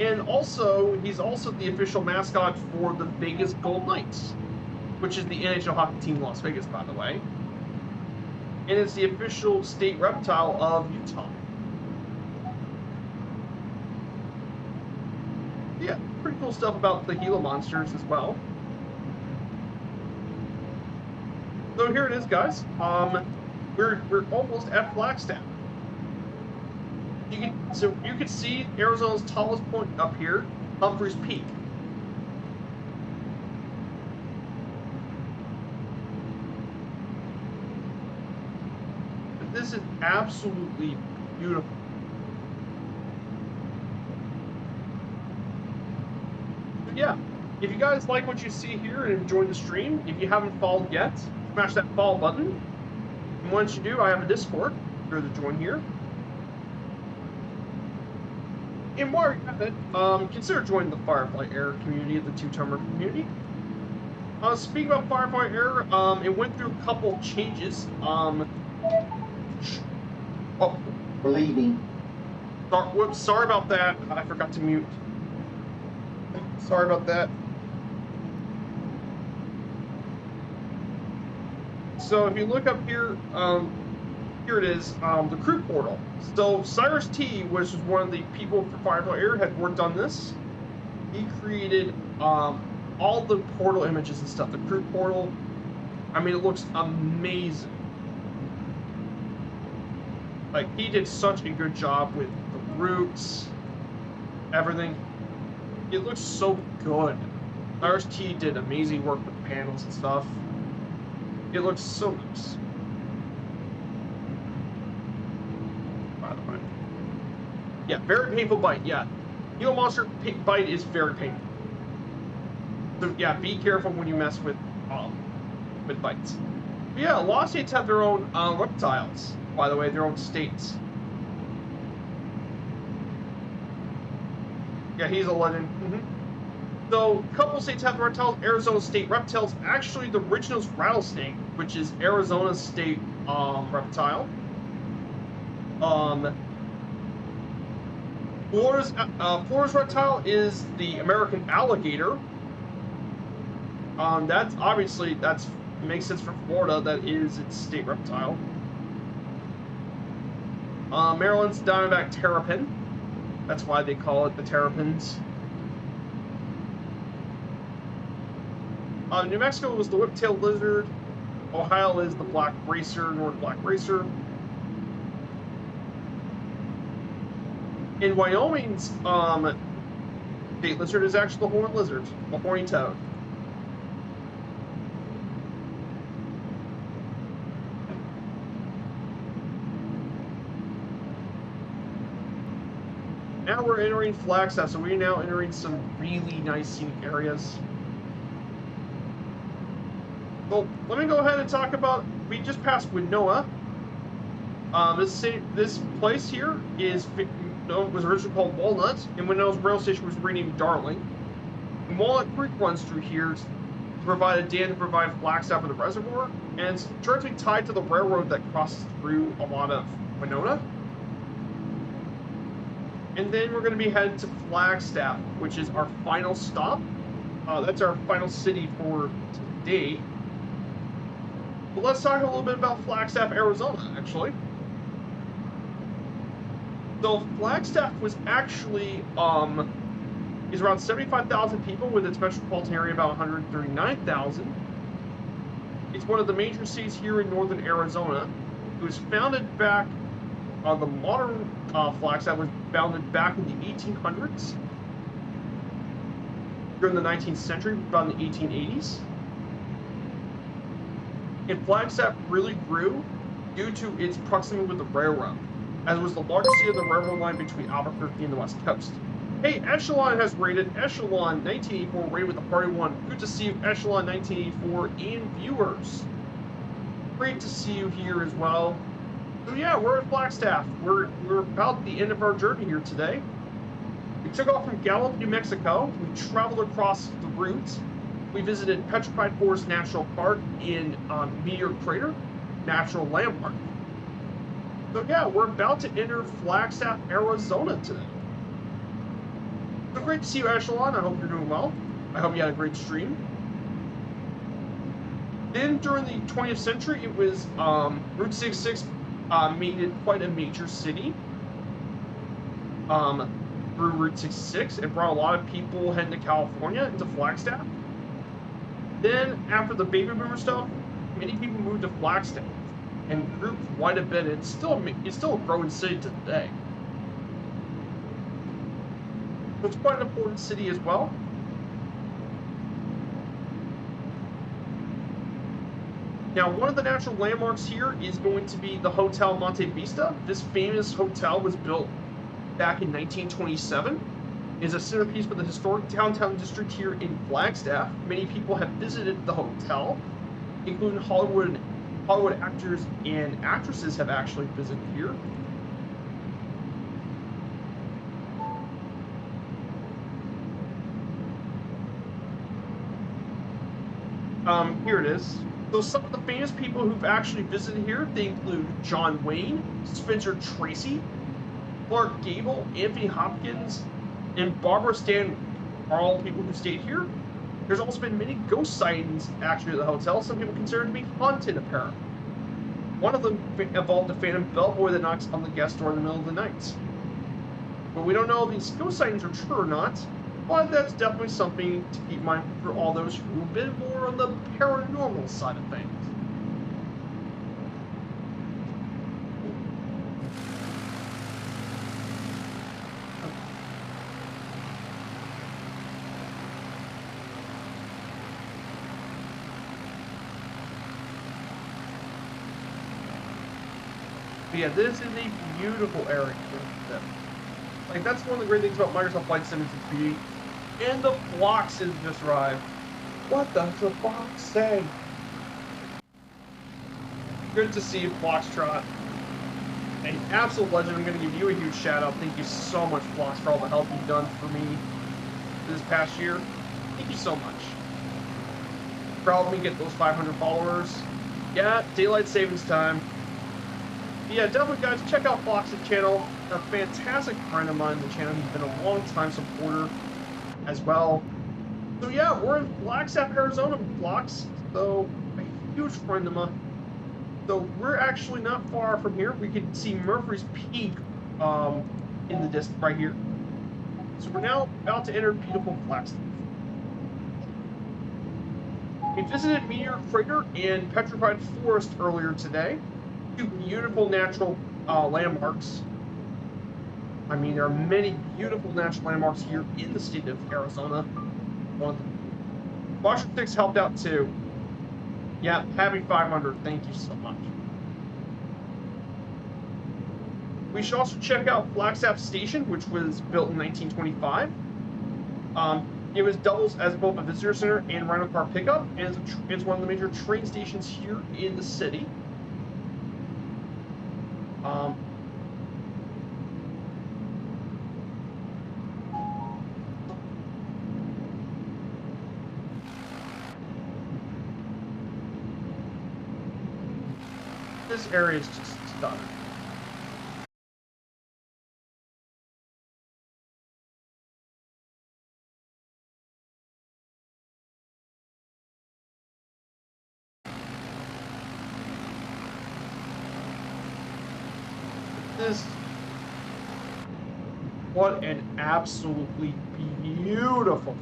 And also, he's also the official mascot for the Vegas Golden Knights, which is the NHL hockey team in Las Vegas, by the way. And it's the official state reptile of Utah. Yeah, pretty cool stuff about the Gila Monsters as well. So here it is, guys. We're almost at Flagstaff. So you can see Arizona's tallest point up here, Humphreys Peak. This is absolutely beautiful. So yeah, if you guys like what you see here and enjoyed the stream, if you haven't followed yet, smash that follow button. And once you do, I have a Discord. You're to join here. And while you're at it, consider joining the Firefly Air community, the two-timer community. Speaking about Firefly Air, it went through a couple changes. Oh, We're leaving. Whoops, sorry about that. I forgot to mute. Sorry about that. So if you look up here, here it is, the crew portal. So Cyrus T, which is one of the people for Firefly Air, had worked on this. He created all the portal images and stuff. The crew portal, I mean, it looks amazing. Like, he did such a good job with the routes, everything. It looks so good. Cyrus T did amazing work with panels and stuff. It looks so nice. By the way. Yeah, very painful bite, yeah. Gila Monster bite is very painful. So yeah, be careful when you mess with bites. But yeah, a lot of states have their own reptiles, by the way, their own states. Yeah, he's a legend. So, a couple states have the reptiles. Arizona State Reptiles. Actually, the original is rattlesnake, which is Arizona's state reptile. Florida's reptile is the American alligator. That's obviously, makes sense for Florida. That is its state reptile. Maryland's Diamondback terrapin. That's why they call it the terrapins. New Mexico was the whip-tailed lizard. Ohio is the black racer, north black racer. In Wyoming's state lizard is actually the horned lizard, the horny toad. Now we're entering Flagstaff, so we're now entering some really nice scenic areas. Well, let me go ahead and talk about, we just passed Winona. This place here was originally called Walnut, and Winona's rail station was renamed Darling. And Walnut Creek runs through here to provide a dam to provide Flagstaff with a reservoir, and it's directly tied to the railroad that crosses through a lot of Winona. And then we're going to be headed to Flagstaff, which is our final stop. That's our final city for today. But let's talk a little bit about Flagstaff, Arizona, actually. So Flagstaff was actually, is around 75,000 people with its metropolitan area about 139,000. It's one of the major cities here in northern Arizona. It was founded back, the modern Flagstaff was founded back in the 1800s. During the 19th century, about in the 1880s. And Flagstaff really grew due to its proximity with the railroad, as it was the largest city of the railroad line between Albuquerque and the West Coast. Hey, Echelon has rated Echelon 1984, rated with the Party 1. Good to see you, Echelon 1984, and viewers. Great to see you here as well. So yeah, we're at Flagstaff. We're about the end of our journey here today. We took off from Gallup, New Mexico. We traveled across the route, We visited Petrified Forest National Park in Meteor Crater Natural Landmark. So yeah, we're about to enter Flagstaff, Arizona today. So great to see you, Echelon. I hope you're doing well. I hope you had a great stream. Then during the 20th century, it was Route 66 made it quite a major city through Route 66. It brought a lot of people heading to California into Flagstaff. Then after the baby boomer stuff, many people moved to Flagstaff and grew quite a bit. It's still a growing city today. So it's quite an important city as well. Now, one of the natural landmarks here is going to be the Hotel Monte Vista. This famous hotel was built back in 1927. It is a centerpiece for the historic downtown district here in Flagstaff. Many people have visited the hotel, including Hollywood actors and actresses have actually visited here. Here it is. So some of the famous people who've actually visited here, they include John Wayne, Spencer Tracy, Clark Gable, Anthony Hopkins, and Barbara Stanwyck are all people who stayed here. There's also been many ghost sightings actually at the hotel. Some people consider it to be haunted, apparently. One of them involved a phantom bellboy that knocks on the guest door in the middle of the night. But we don't know if these ghost sightings are true or not. But that's definitely something to keep in mind for all those who've been more on the paranormal side of things. But yeah, this is a beautiful area. Like, that's one of the great things about Microsoft Flight Sim is its beauty. And the Phlox has just arrived. What does the Phlox say? Good to see you, Phloxtrot. An absolute legend. I'm going to give you a huge shout out. Thank you so much, Phlox, for all the help you've done for me this past year. Thank you so much. For helping me get those 500 followers. Yeah, daylight savings time. Yeah, definitely, guys, check out Phlox's channel. A fantastic friend of mine on the channel. He's been a long-time supporter as well. So yeah, we're in Flagstaff, Arizona with Phlox. So a huge friend of mine. So we're actually not far from here. We can see Murphy's Peak in the distance right here. So we're now about to enter beautiful Flagstaff. We visited Meteor Crater and Petrified Forest earlier today. Two beautiful natural landmarks. I mean, there are many beautiful natural landmarks here in the state of Arizona. Washington 6 helped out too. Yeah, happy 500. Thank you so much. We should also check out Flagstaff Station, which was built in 1925. It was doubles as both a visitor center and rental car pickup, and it's one of the major train stations here in the city. This area is just stunning. What an absolutely beautiful.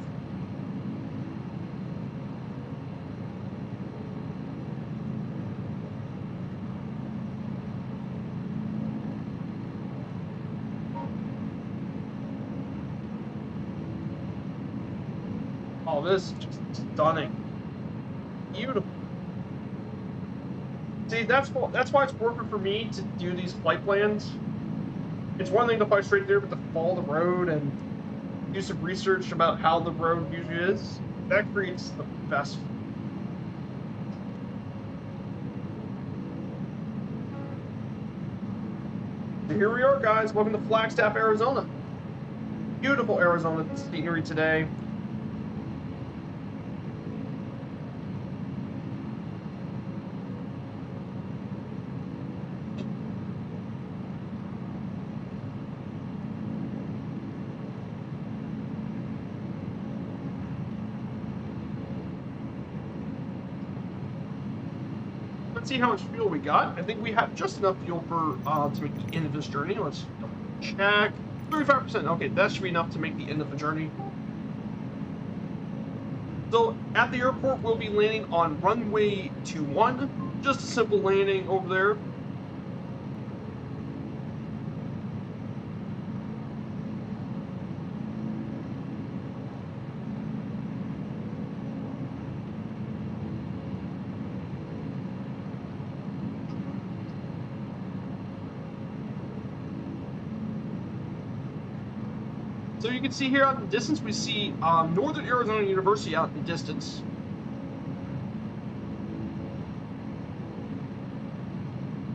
Oh, this is just stunning. Beautiful. See, that's why it's working for me to do these flight plans. It's one thing to fly straight there, but to follow the road and do some research about how the road usually is, that creates the best. So here we are, guys. Welcome to Flagstaff, Arizona. Beautiful Arizona scenery today. let's see how much fuel we got. I think we have just enough fuel for to make the end of this journey. Let's double check. 35%. Okay, that should be enough to make the end of the journey. So at the airport, we'll be landing on runway 21. Just a simple landing over there. So you can see here out in the distance, we see Northern Arizona University out in the distance.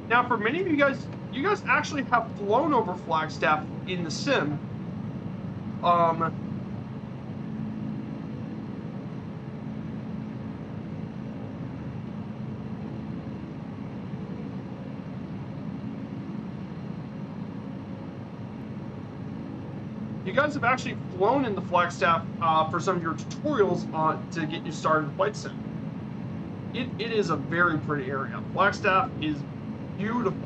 Now, for many of you guys actually have flown over Flagstaff in the sim. You guys have actually flown into Flagstaff for some of your tutorials to get you started in flight sim. It is a very pretty area. Flagstaff is beautiful.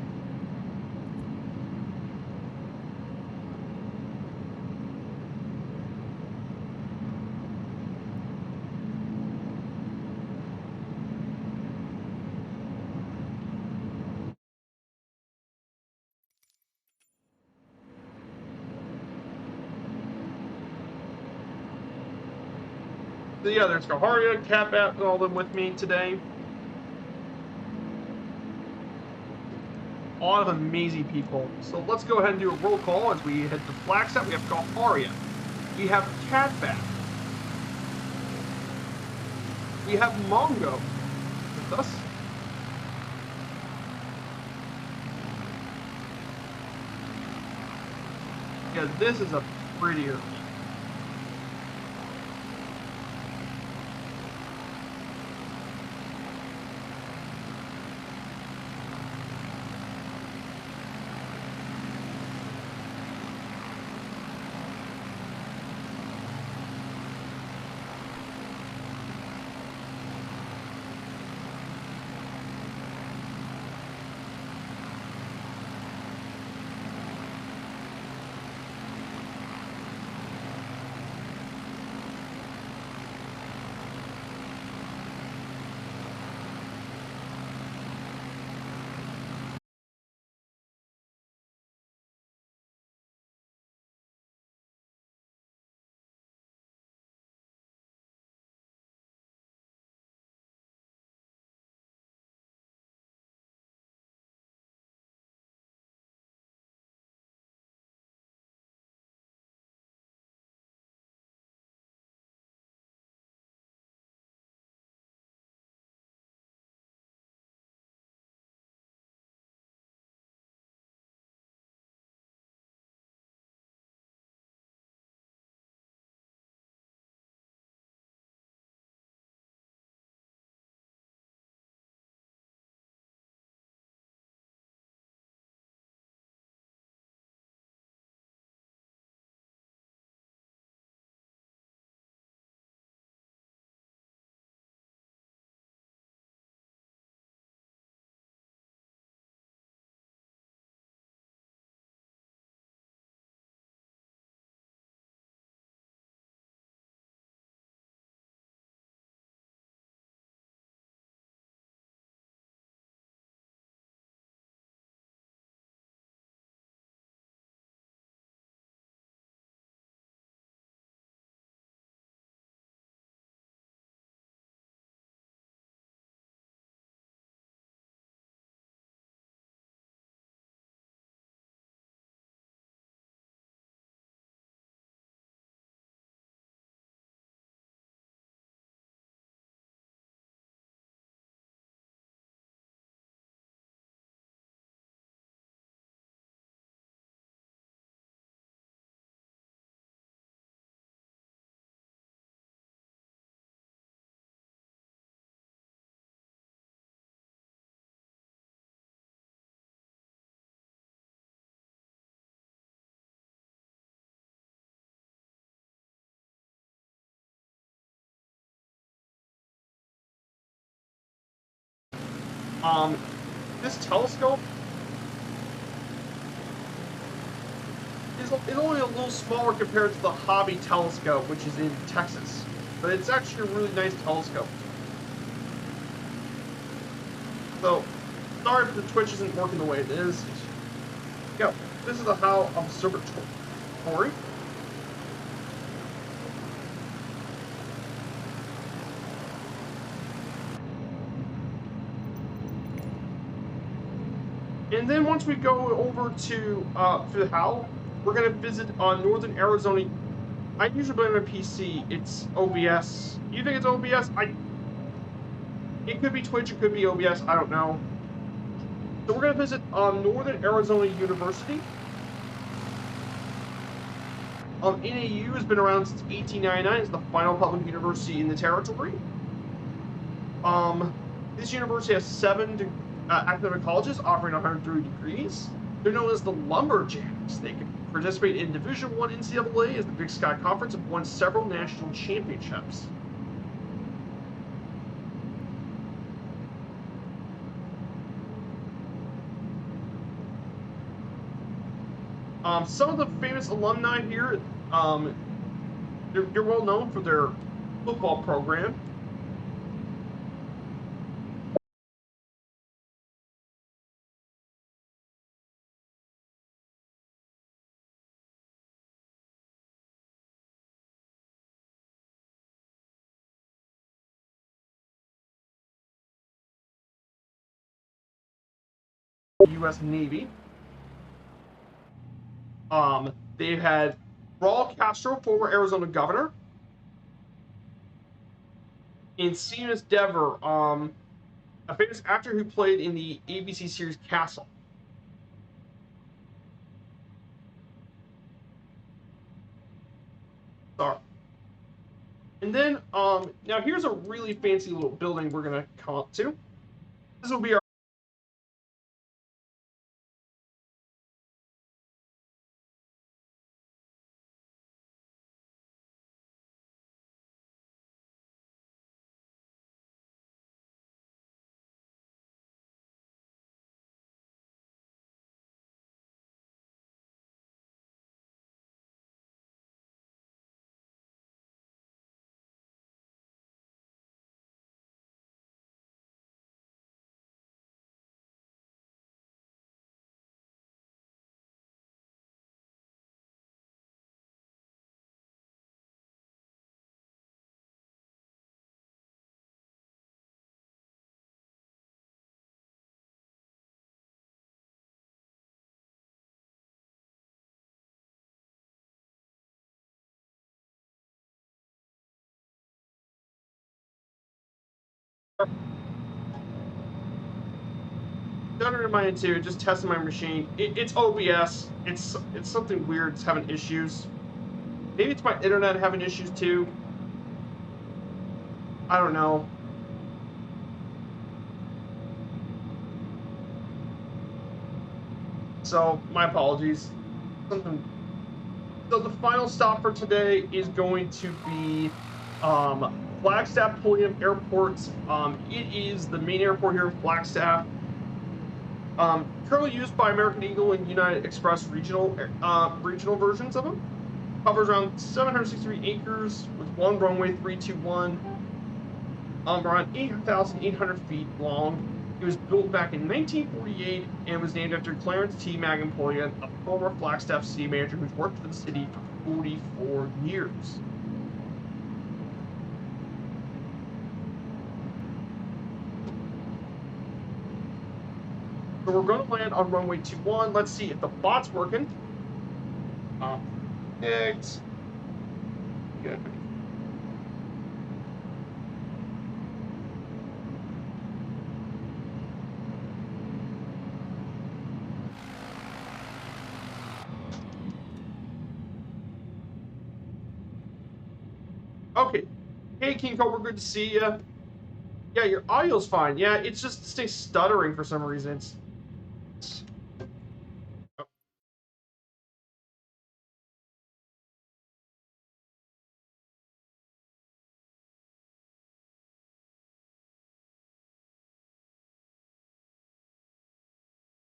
So yeah, there's Kaharia, Catbat, and all them with me today. A lot of amazing people. So let's go ahead and do a roll call as we head to Flagstaff. We have Kaharia. We have Catbat. We have Mongo with us. Yeah, this is a prettier. Um, this telescope is only a little smaller compared to the Hobby telescope, which is in Texas. But it's actually a really nice telescope. So, sorry if the Twitch isn't working the way it is. Yeah, this is the How Observatory. And then once we go over to the How, we're gonna visit northern Arizona. I usually blame my PC. It's OBS. You think it's OBS? It could be Twitch. It could be OBS. I don't know. So we're gonna visit Northern Arizona University. NAU has been around since 1899. It's the final public university in the territory. This university has 7 academic colleges offering 130 degrees. They're known as the Lumberjacks. They can participate in Division I NCAA as the Big Sky Conference and won several national championships. Some of the famous alumni here, they're well known for their football program. U.S. Navy. They've had Raul Castro, former Arizona governor, and Seamus Dever, a famous actor who played in the ABC series Castle. Sorry. And then, now here's a really fancy little building we're gonna come up to. This will be our Don't remind to just testing my machine. It's OBS. It's something weird. It's having issues. Maybe it's my internet having issues too. I don't know. So my apologies. Something. So the final stop for today is going to be Flagstaff Pulliam Airport. It is the main airport here in Flagstaff. Currently used by American Eagle and United Express regional versions of them. Covers around 763 acres with one runway 321. Around 8,800 feet long. It was built back in 1948 and was named after Clarence T. Magnan Pulliam, a former Flagstaff city manager who's worked for the city for 44 years. So we're going to land on runway 21. Let's see if the bot's working. Next. Good. Okay. Hey, King Cobra, good to see you. Yeah, your audio's fine. Yeah, it's just stays stuttering for some reason. It's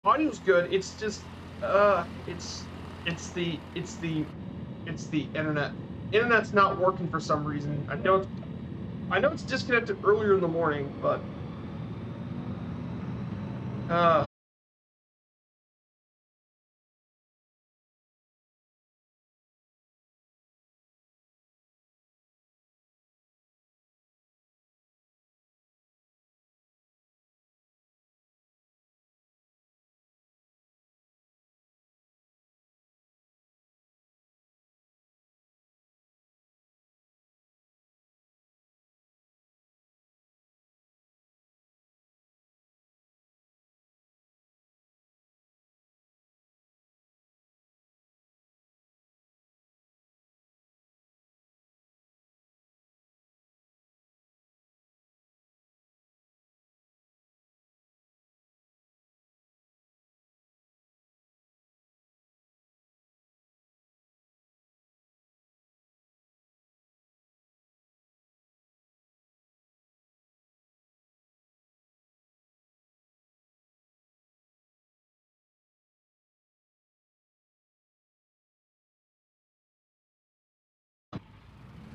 audio's good. It's just, it's the internet. Internet's not working for some reason. I know it's disconnected earlier in the morning, but uh,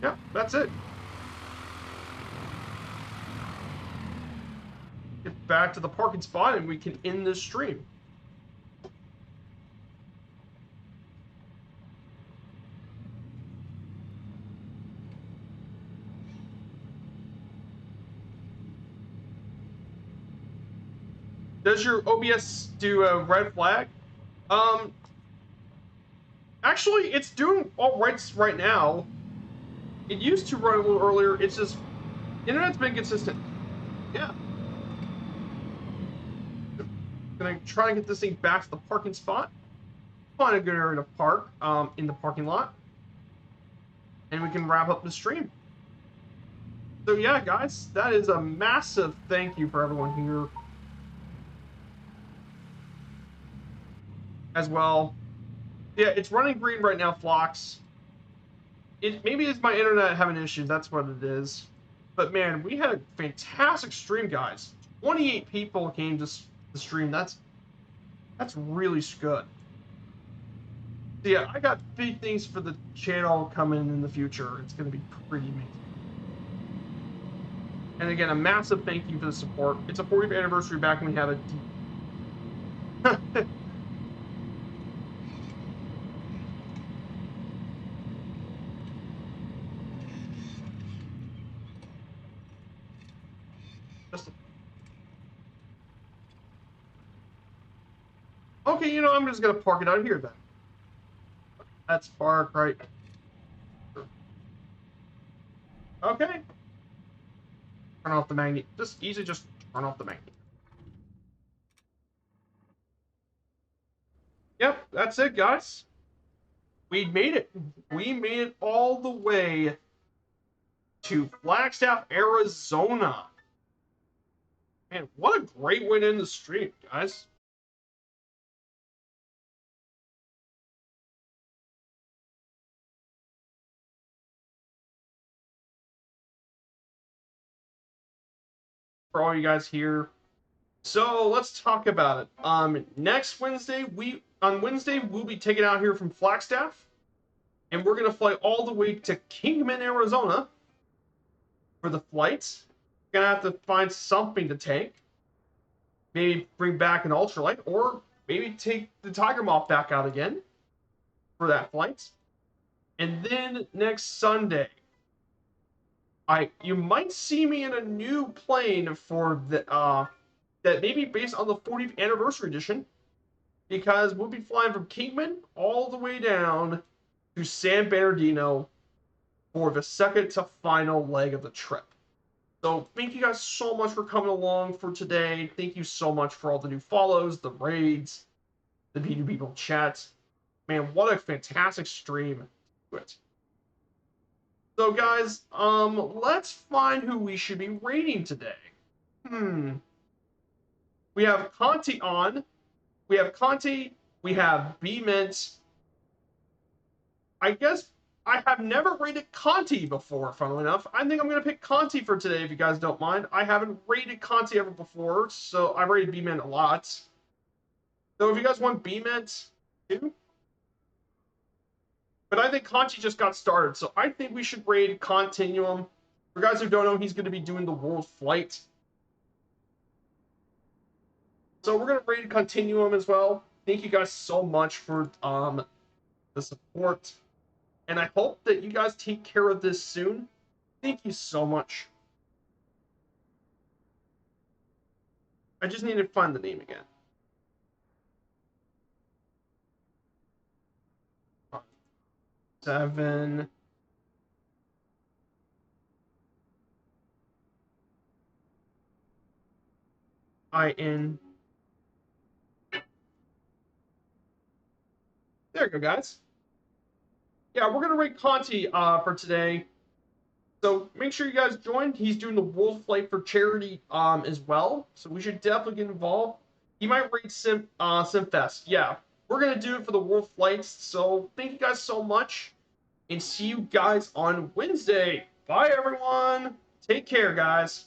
yeah, that's it. Get back to the parking spot and we can end this stream. Does your OBS do a red flag? Um, Actually, it's doing all right now. It used to run a little earlier. It's just internet's been consistent. Yeah. Gonna try and get this thing back to the parking spot. Find a good area to park in the parking lot, and we can wrap up the stream. So yeah, guys, that is a massive thank you for everyone here as well. Yeah, it's running green right now, Phlox. Maybe it's my internet having issues. That's what it is. But man, we had a fantastic stream, guys. 28 people came to the stream. That's really good. So yeah, I got big things for the channel coming in the future. It's going to be pretty amazing. And again, a massive thank you for the support. It's a 40th anniversary back when we had a Okay, you know, I'm just gonna park it out here then. That's park right. Okay. Turn off the magnet. Just turn off the magnet. Yep, that's it, guys. We made it. We made it all the way to Flagstaff, Arizona. Man, what a great way to end the stream, guys. For all you guys here. So let's talk about it. Next Wednesday, on Wednesday we'll be taking out here from Flagstaff, and we're gonna fly all the way to Kingman, Arizona, for the flights. Gonna have to find something to take. Maybe bring back an ultralight, or maybe take the Tiger Moth back out again for that flight. And then next Sunday, you might see me in a new plane for the that may be based on the 40th anniversary edition, because we'll be flying from Kingman all the way down to San Bernardino for the second to final leg of the trip. So thank you guys so much for coming along for today. Thank you so much for all the new follows, the raids, the new people chats. Man, what a fantastic stream. So guys, let's find who we should be raiding today. We have Conti on. We have Conti. We have B-Mint. I guess I have never rated Conti before, funnily enough. I think I'm going to pick Conti for today, if you guys don't mind. I haven't rated Conti ever before, so I've rated B-Man a lot. So if you guys want B-Meds too. But I think Conti just got started, so I think we should raid Continuum. For guys who don't know, he's going to be doing the World Flight. So we're going to raid Continuum as well. Thank you guys so much for the support. And I hope that you guys take care of this soon. Thank you so much. I just need to find the name again. Seven. IN. There you go, guys. Yeah, we're gonna rate Conti for today. So make sure you guys join. He's doing the World Flight for charity as well. So we should definitely get involved. He might rate Simfest. Yeah, we're gonna do it for the World Flights. So thank you guys so much, and see you guys on Wednesday. Bye everyone. Take care, guys.